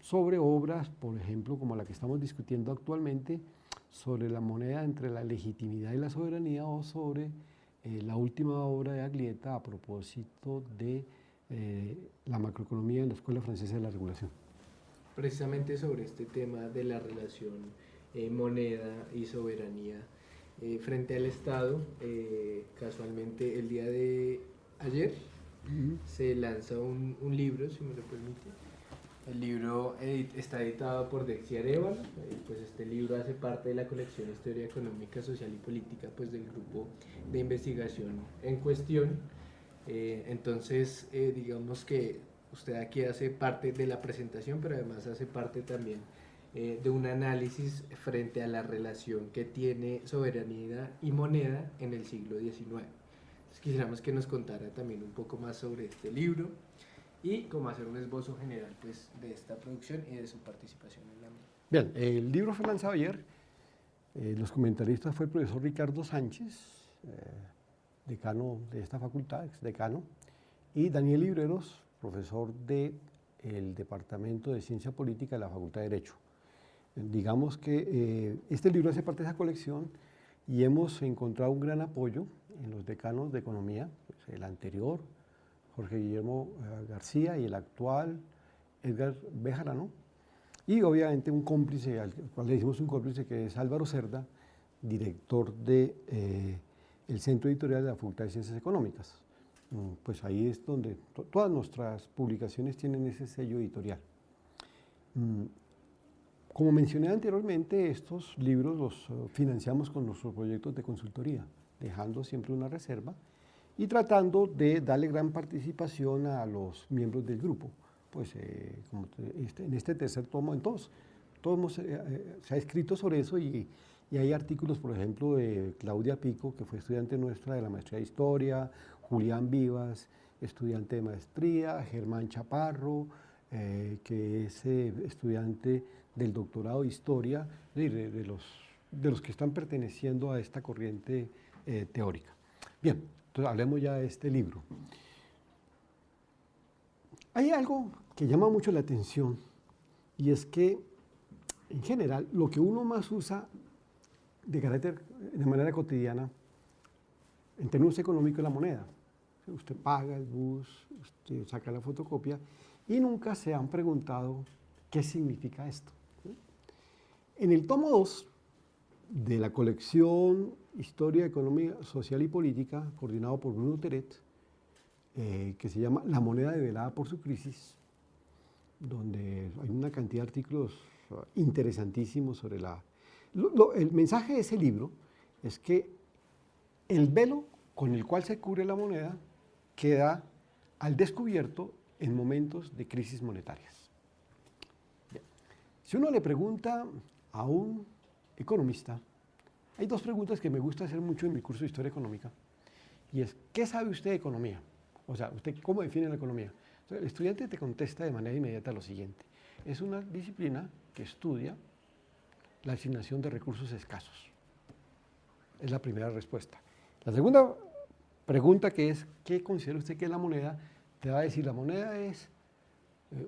sobre obras, por ejemplo, como la que estamos discutiendo actualmente, sobre la moneda entre la legitimidad y la soberanía, o sobre la última obra de Aglietta a propósito de la macroeconomía en la Escuela Francesa de la Regulación. Precisamente sobre este tema de la relación moneda y soberanía frente al Estado, casualmente el día de ayer se lanza un libro, si me lo permite. El libro está editado por Dexia Arévalo, pues este libro hace parte de la colección Historia Económica, Social y Política, pues del grupo de investigación en cuestión. Entonces, digamos que usted aquí hace parte de la presentación, pero además hace parte también de un análisis frente a la relación que tiene soberanía y moneda en el siglo XIX. Entonces quisiéramos que nos contara también un poco más sobre este libro y cómo hacer un esbozo general pues, de esta producción y de su participación en la misma. Bien, el libro fue lanzado ayer. Los comentaristas fue el profesor Ricardo Sánchez, decano de esta facultad, exdecano, y Daniel Libreros, profesor del Departamento de Ciencia Política de la Facultad de Derecho. Digamos que este libro hace parte de esa colección y hemos encontrado un gran apoyo en los decanos de Economía, pues el anterior, Jorge Guillermo García, y el actual, Edgar Bejarano, y obviamente un cómplice, al cual le decimos un cómplice, que es Álvaro Cerda, director del Centro Editorial de la Facultad de Ciencias Económicas. Pues ahí es donde todas nuestras publicaciones tienen ese sello editorial. Como mencioné anteriormente, estos libros los financiamos con nuestros proyectos de consultoría, dejando siempre una reserva y tratando de darle gran participación a los miembros del grupo. Pues como en este tercer tomo, en todos se ha escrito sobre eso y hay artículos, por ejemplo, de Claudia Pico, que fue estudiante nuestra de la maestría de Historia, Julián Vivas, estudiante de maestría, Germán Chaparro, que es estudiante del doctorado de Historia, de los que están perteneciendo a esta corriente teórica. Bien, entonces hablemos ya de este libro. Hay algo que llama mucho la atención y es que, en general, lo que uno más usa de manera cotidiana, en términos económicos, es la moneda. Usted paga el bus, usted saca la fotocopia y nunca se han preguntado qué significa esto. En el tomo 2 de la colección Historia, Economía Social y Política, coordinado por Bruno Teret, que se llama La moneda develada por su crisis, donde hay una cantidad de artículos interesantísimos sobre el mensaje de ese libro es que el velo con el cual se cubre la moneda queda al descubierto en momentos de crisis monetarias. Bien. Si uno le pregunta a un economista, hay dos preguntas que me gusta hacer mucho en mi curso de Historia Económica, y es, ¿qué sabe usted de economía? O sea, ¿usted cómo define la economía? Entonces, el estudiante te contesta de manera inmediata lo siguiente: es una disciplina que estudia la asignación de recursos escasos. Es la primera respuesta. La segunda pregunta, que es, ¿qué considera usted que es la moneda? Te va a decir, la moneda es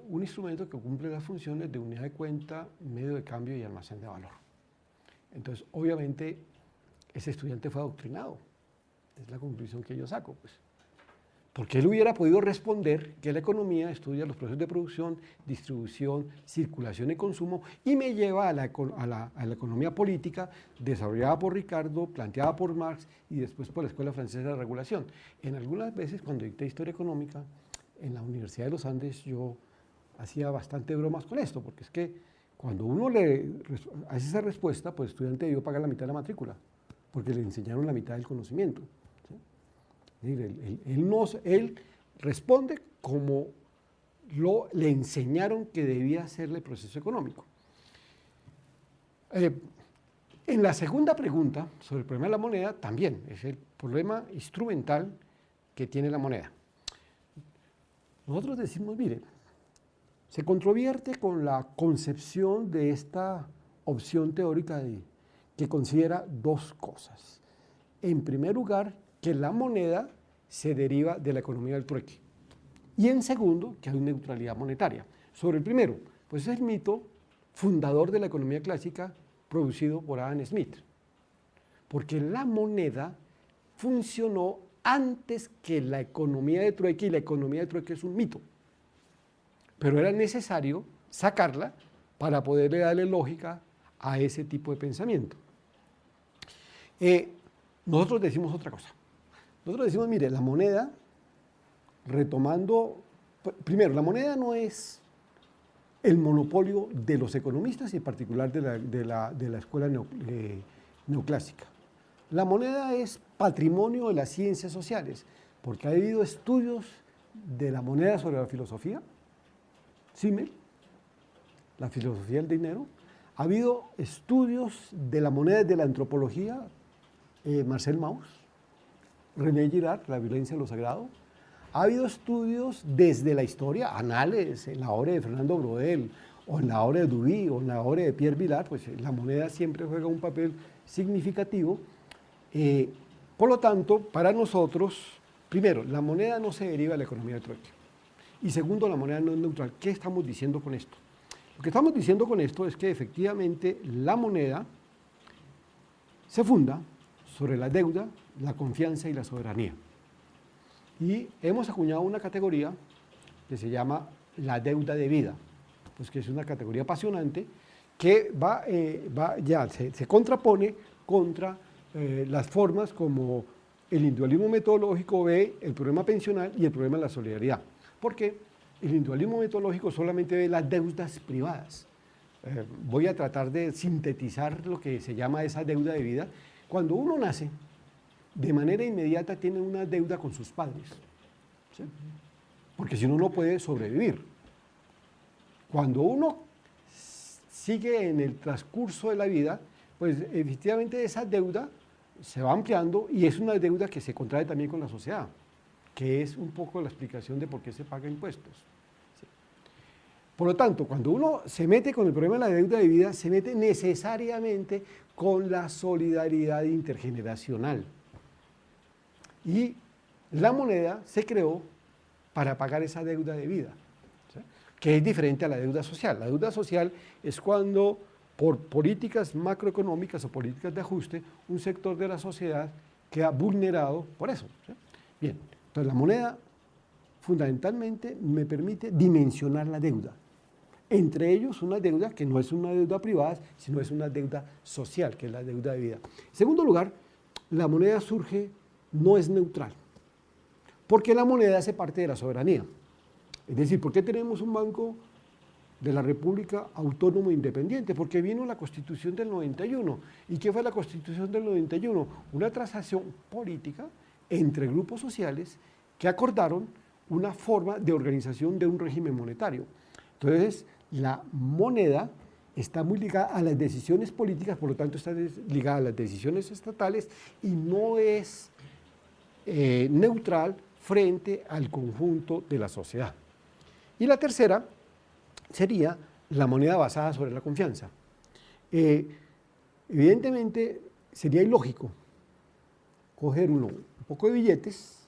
un instrumento que cumple las funciones de unidad de cuenta, medio de cambio y almacén de valor. Entonces, obviamente, ese estudiante fue adoctrinado. Es la conclusión que yo saco, pues. Porque él hubiera podido responder que la economía estudia los procesos de producción, distribución, circulación y consumo, y me lleva a la economía política desarrollada por Ricardo, planteada por Marx y después por la Escuela Francesa de Regulación. En algunas veces, cuando dicté Historia Económica en la Universidad de los Andes, yo hacía bastante bromas con esto, porque es que cuando uno le hace esa respuesta, pues el estudiante debió pagar la mitad de la matrícula, porque le enseñaron la mitad del conocimiento. Él responde como le enseñaron que debía hacerle el proceso económico. En la segunda pregunta, sobre el problema de la moneda, también es el problema instrumental que tiene la moneda. Nosotros decimos, mire, se controvierte con la concepción de esta opción teórica que considera dos cosas. En primer lugar, que la moneda se deriva de la economía del trueque. Y en segundo, que hay neutralidad monetaria. Sobre el primero, pues es el mito fundador de la economía clásica producido por Adam Smith. Porque la moneda funcionó antes que la economía de trueque, y la economía de trueque es un mito. Pero era necesario sacarla para poderle darle lógica a ese tipo de pensamiento. Nosotros decimos otra cosa. Nosotros decimos, mire, la moneda, retomando, primero, la moneda no es el monopolio de los economistas y en particular de la escuela neoclásica. La moneda es patrimonio de las ciencias sociales, porque ha habido estudios de la moneda sobre la filosofía, Simmel, la filosofía del dinero, Ha habido estudios de la moneda de la antropología, Marcel Mauss, René Girard, la violencia de lo sagrado. Ha habido estudios desde la historia, anales, en la obra de Fernando Brodel, o en la obra de Duby, o en la obra de Pierre Vilar, pues la moneda siempre juega un papel significativo. Por lo tanto, para nosotros, primero, la moneda no se deriva de la economía de trueque. Y segundo, la moneda no es neutral. ¿Qué estamos diciendo con esto? Lo que estamos diciendo con esto es que efectivamente la moneda se funda sobre la deuda, la confianza y la soberanía. Y hemos acuñado una categoría que se llama la deuda de vida, pues que es una categoría apasionante que se contrapone contra las formas como el individualismo metodológico ve el problema pensional y el problema de la solidaridad. Porque el individualismo metodológico solamente ve las deudas privadas. Voy a tratar de sintetizar lo que se llama esa deuda de vida. Cuando uno nace, de manera inmediata tiene una deuda con sus padres, ¿sí? Porque si no, no puede sobrevivir. Cuando uno sigue en el transcurso de la vida, pues efectivamente esa deuda se va ampliando y es una deuda que se contrae también con la sociedad, que es un poco la explicación de por qué se paga impuestos. ¿Sí? Por lo tanto, cuando uno se mete con el problema de la deuda de vida, se mete necesariamente con la solidaridad intergeneracional. Y la moneda se creó para pagar esa deuda de vida, ¿sí? Que es diferente a la deuda social. La deuda social es cuando, por políticas macroeconómicas o políticas de ajuste, un sector de la sociedad queda vulnerado por eso, ¿sí? Bien, entonces la moneda fundamentalmente me permite dimensionar la deuda. Entre ellos una deuda que no es una deuda privada, sino es una deuda social, que es la deuda de vida. En segundo lugar, la moneda no es neutral, porque la moneda hace parte de la soberanía. Es decir, ¿por qué tenemos un banco de la República autónomo e independiente? Porque vino la Constitución del 91. ¿Y qué fue la Constitución del 91? Una transacción política entre grupos sociales que acordaron una forma de organización de un régimen monetario. Entonces, la moneda está muy ligada a las decisiones políticas, por lo tanto está ligada a las decisiones estatales y no es neutral frente al conjunto de la sociedad. Y la tercera sería la moneda basada sobre la confianza. Evidentemente sería ilógico coger un poco de billetes,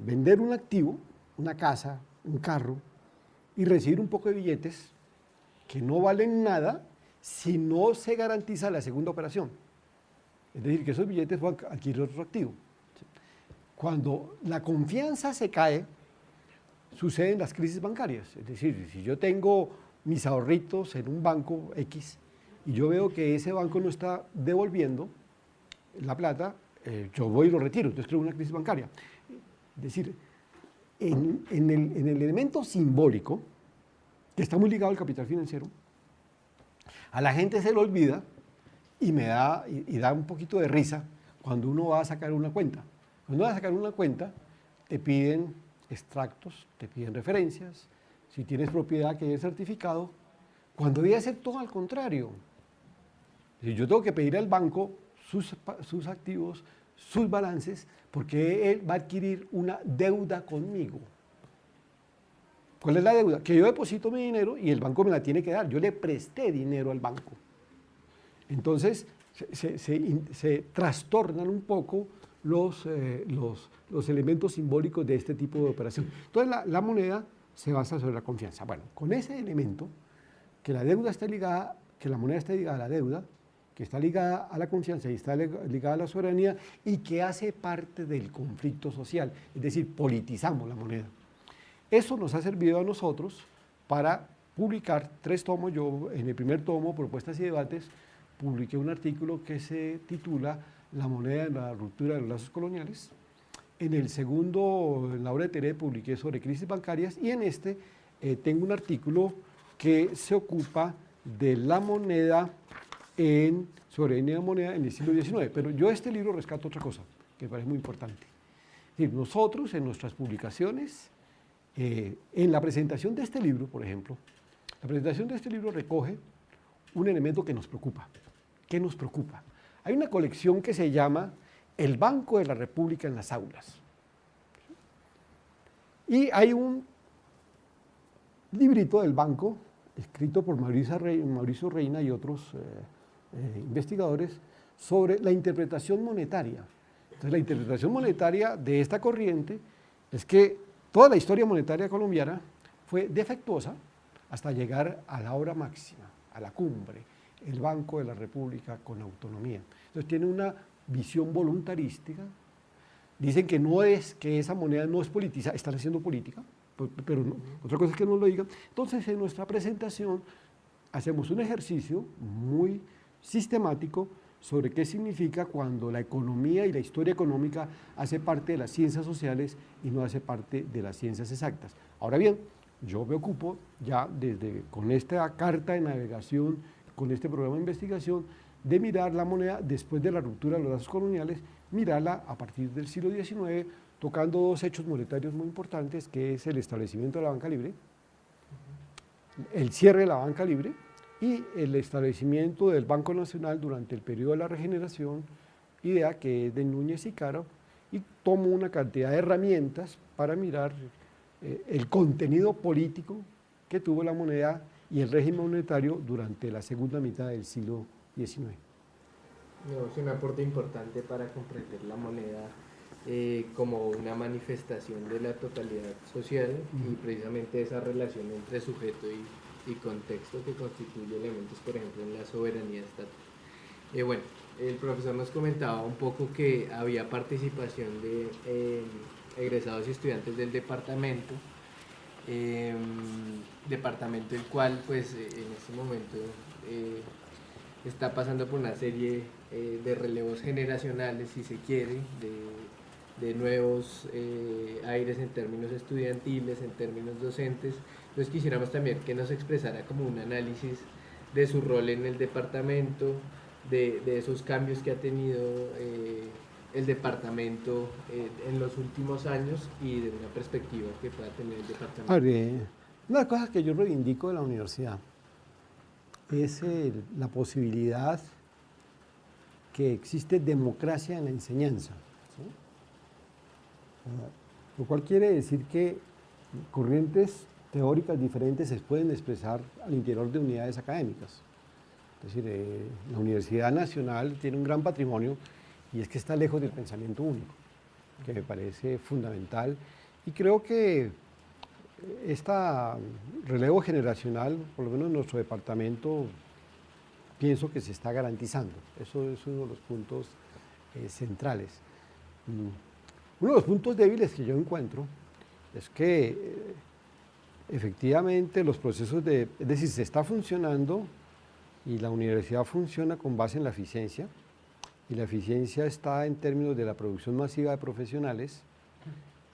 vender un activo, una casa, un carro, y recibir un poco de billetes que no valen nada si no se garantiza la segunda operación. Es decir, que esos billetes van a adquirir otro activo. Cuando la confianza se cae, suceden las crisis bancarias. Es decir, si yo tengo mis ahorritos en un banco X y yo veo que ese banco no está devolviendo la plata, yo voy y lo retiro, entonces creo una crisis bancaria. Es decir, en el elemento simbólico, que está muy ligado al capital financiero, a la gente se le olvida y da un poquito de risa cuando uno va a sacar una cuenta. Cuando vas a sacar una cuenta, te piden extractos, te piden referencias, si tienes propiedad que haya certificado, cuando debe ser todo al contrario. Yo tengo que pedir al banco sus activos, sus balances, porque él va a adquirir una deuda conmigo. ¿Cuál es la deuda? Que yo deposito mi dinero y el banco me la tiene que dar. Yo le presté dinero al banco. Entonces, se trastornan un poco los elementos simbólicos de este tipo de operación. Entonces, la moneda se basa sobre la confianza. Bueno, con ese elemento, que la moneda está ligada a la deuda, que está ligada a la confianza y está ligada a la soberanía y que hace parte del conflicto social, es decir, politizamos la moneda. Eso nos ha servido a nosotros para publicar 3 tomos. Yo en el primer tomo, Propuestas y Debates, publiqué un artículo que se titula La moneda en la ruptura de los lazos coloniales. En el segundo, en la obra de Teré, publiqué sobre crisis bancarias y en este tengo un artículo que se ocupa de la moneda soberanía de moneda en el siglo XIX. Pero yo de este libro rescato otra cosa que me parece muy importante. Es decir, nosotros en nuestras publicaciones, en la presentación de este libro, por ejemplo, la presentación de este libro recoge un elemento que nos preocupa. ¿Qué nos preocupa? Hay una colección que se llama El Banco de la República en las aulas. Y hay un librito del banco, escrito por Mauricio Reina y otros investigadores, sobre la interpretación monetaria. Entonces, la interpretación monetaria de esta corriente es que toda la historia monetaria colombiana fue defectuosa hasta llegar a la hora máxima, a la cumbre, el Banco de la República con autonomía. Entonces tiene una visión voluntarística. Dicen que no es, que esa moneda no es politizada, están haciendo política, pero no, otra cosa es que no lo digan. Entonces en nuestra presentación hacemos un ejercicio muy sistemático sobre qué significa cuando la economía y la historia económica hace parte de las ciencias sociales y no hace parte de las ciencias exactas. Ahora bien, yo me ocupo ya con esta carta de navegación, con este programa de investigación, de mirar la moneda después de la ruptura de los lazos coloniales, mirarla a partir del siglo XIX, tocando dos hechos monetarios muy importantes, que es el establecimiento de la banca libre, el cierre de la banca libre y el establecimiento del Banco Nacional durante el periodo de la regeneración, idea que es de Núñez y Caro, y tomo una cantidad de herramientas para mirar el contenido político que tuvo la moneda y el régimen monetario durante la segunda mitad del siglo XIX. No, es un aporte importante para comprender la moneda como una manifestación de la totalidad social y precisamente esa relación entre sujeto y contexto que constituye elementos, por ejemplo, en la soberanía estatal. Bueno, el profesor nos comentaba un poco que había participación de egresados y estudiantes del departamento, departamento el cual pues en este momento está pasando por una serie de relevos generacionales, si se quiere, de nuevos aires en términos estudiantiles, en términos docentes. Entonces quisiéramos también que nos expresara como un análisis de su rol en el departamento, de esos cambios que ha tenido el departamento en los últimos años y de una perspectiva que pueda tener el departamento. A ver, una de las cosas que yo reivindico de la universidad es la posibilidad que existe democracia en la enseñanza, ¿sí? Lo cual quiere decir que corrientes teóricas diferentes se pueden expresar al interior de unidades académicas. Es decir, la Universidad Nacional tiene un gran patrimonio y es que está lejos del pensamiento único, que me parece fundamental. Y creo que este relevo generacional, por lo menos en nuestro departamento, pienso que se está garantizando. Eso es uno de los puntos centrales. Uno de los puntos débiles que yo encuentro es que efectivamente los procesos es decir, se está funcionando y la universidad funciona con base en la eficiencia, y la eficiencia está en términos de la producción masiva de profesionales,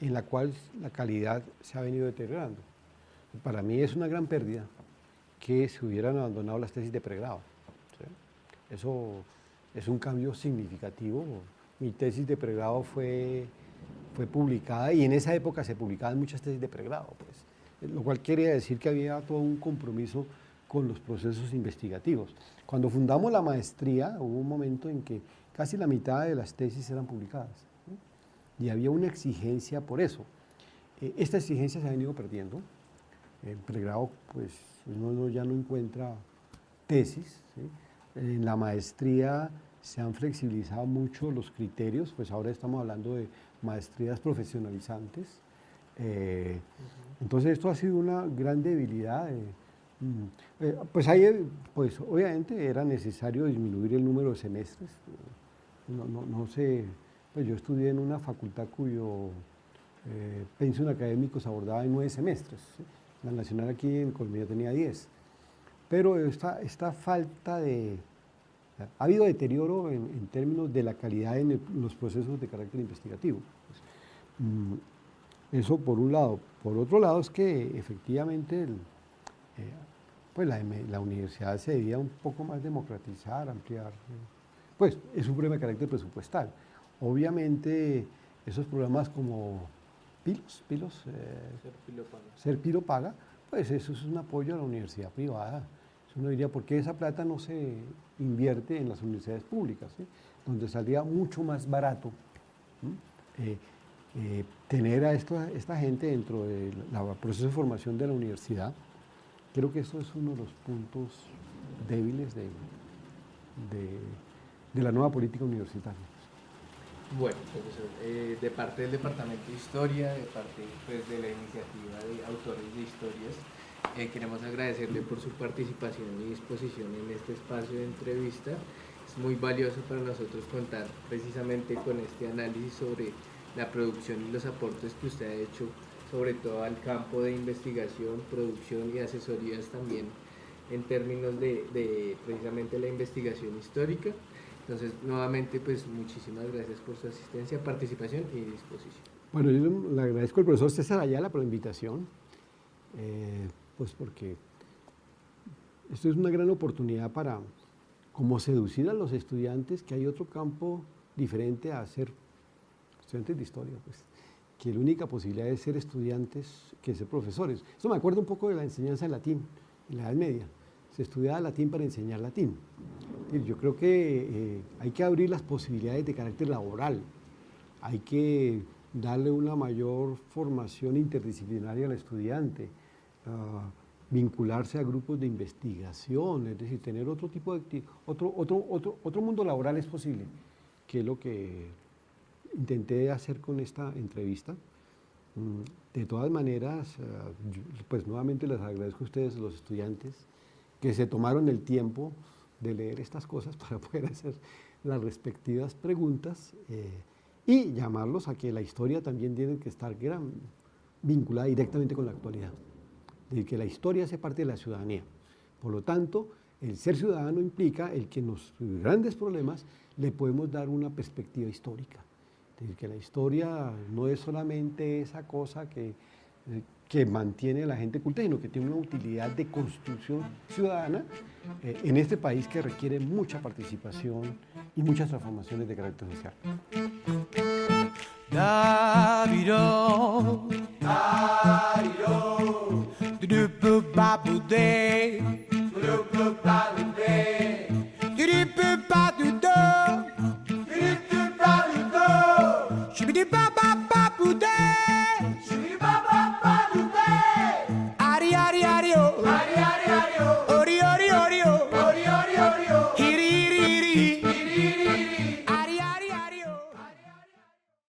en la cual la calidad se ha venido deteriorando. Para mí es una gran pérdida que se hubieran abandonado las tesis de pregrado, ¿sí? Eso es un cambio significativo. Mi tesis de pregrado fue publicada y en esa época se publicaban muchas tesis de pregrado, pues, lo cual quiere decir que había todo un compromiso con los procesos investigativos. Cuando fundamos la maestría hubo un momento en que casi la mitad de las tesis eran publicadas, ¿sí? Y había una exigencia por eso. Esta exigencia se ha venido perdiendo. En pregrado pues uno ya no encuentra tesis, ¿sí? En la maestría se han flexibilizado mucho los criterios, pues ahora estamos hablando de maestrías profesionalizantes. Entonces esto ha sido una gran debilidad. Pues obviamente era necesario disminuir el número de semestres. No sé, pues yo estudié en una facultad cuyo pensum académico se abordaba en 9 semestres, ¿sí? La nacional aquí en Colombia tenía 10. Pero esta falta ha habido deterioro en términos de la calidad en los procesos de carácter investigativo. Eso por un lado. Por otro lado es que efectivamente pues la universidad se debía un poco más democratizar, ampliar. Pues es un problema de carácter presupuestal. Obviamente esos programas como Ser Pilo Paga, pues eso es un apoyo a la universidad privada. Uno diría, ¿por qué esa plata no se invierte en las universidades públicas, ¿sí? Donde saldría mucho más barato tener a esta gente dentro del proceso de formación de la universidad? Creo que eso es uno de los puntos débiles de la nueva política universitaria. Bueno, profesor, de parte del Departamento de Historia, de parte pues, de la iniciativa de autores de historias, queremos agradecerle por su participación y disposición en este espacio de entrevista. Es muy valioso para nosotros contar precisamente con este análisis sobre la producción y los aportes que usted ha hecho, sobre todo al campo de investigación, producción y asesorías también en términos de precisamente la investigación histórica. Entonces, nuevamente, pues muchísimas gracias por su asistencia, participación y disposición. Bueno, yo le agradezco al profesor César Ayala por la invitación, pues porque esto es una gran oportunidad para como seducir a los estudiantes que hay otro campo diferente a ser estudiantes de historia, pues, que la única posibilidad es ser estudiantes que ser profesores. Esto me acuerda un poco de la enseñanza de latín en la Edad Media. Se estudiaba latín para enseñar latín. Yo creo que hay que abrir las posibilidades de carácter laboral, hay que darle una mayor formación interdisciplinaria al estudiante, vincularse a grupos de investigación, es decir, tener otro tipo de otro mundo laboral es posible, que es lo que intenté hacer con esta entrevista. De todas maneras, pues nuevamente les agradezco a ustedes, los estudiantes, que se tomaron el tiempo de leer estas cosas para poder hacer las respectivas preguntas y llamarlos a que la historia también tiene que estar vinculada directamente con la actualidad, de que la historia hace parte de la ciudadanía. Por lo tanto, el ser ciudadano implica el que en los grandes problemas le podemos dar una perspectiva histórica, de que la historia no es solamente esa cosa que mantiene a la gente culta, sino que tiene una utilidad de construcción ciudadana en este país que requiere mucha participación y muchas transformaciones de carácter social. Da-dee-do, da-dee-do, do-do-ba-boo-day, do-do-ba-boo-day.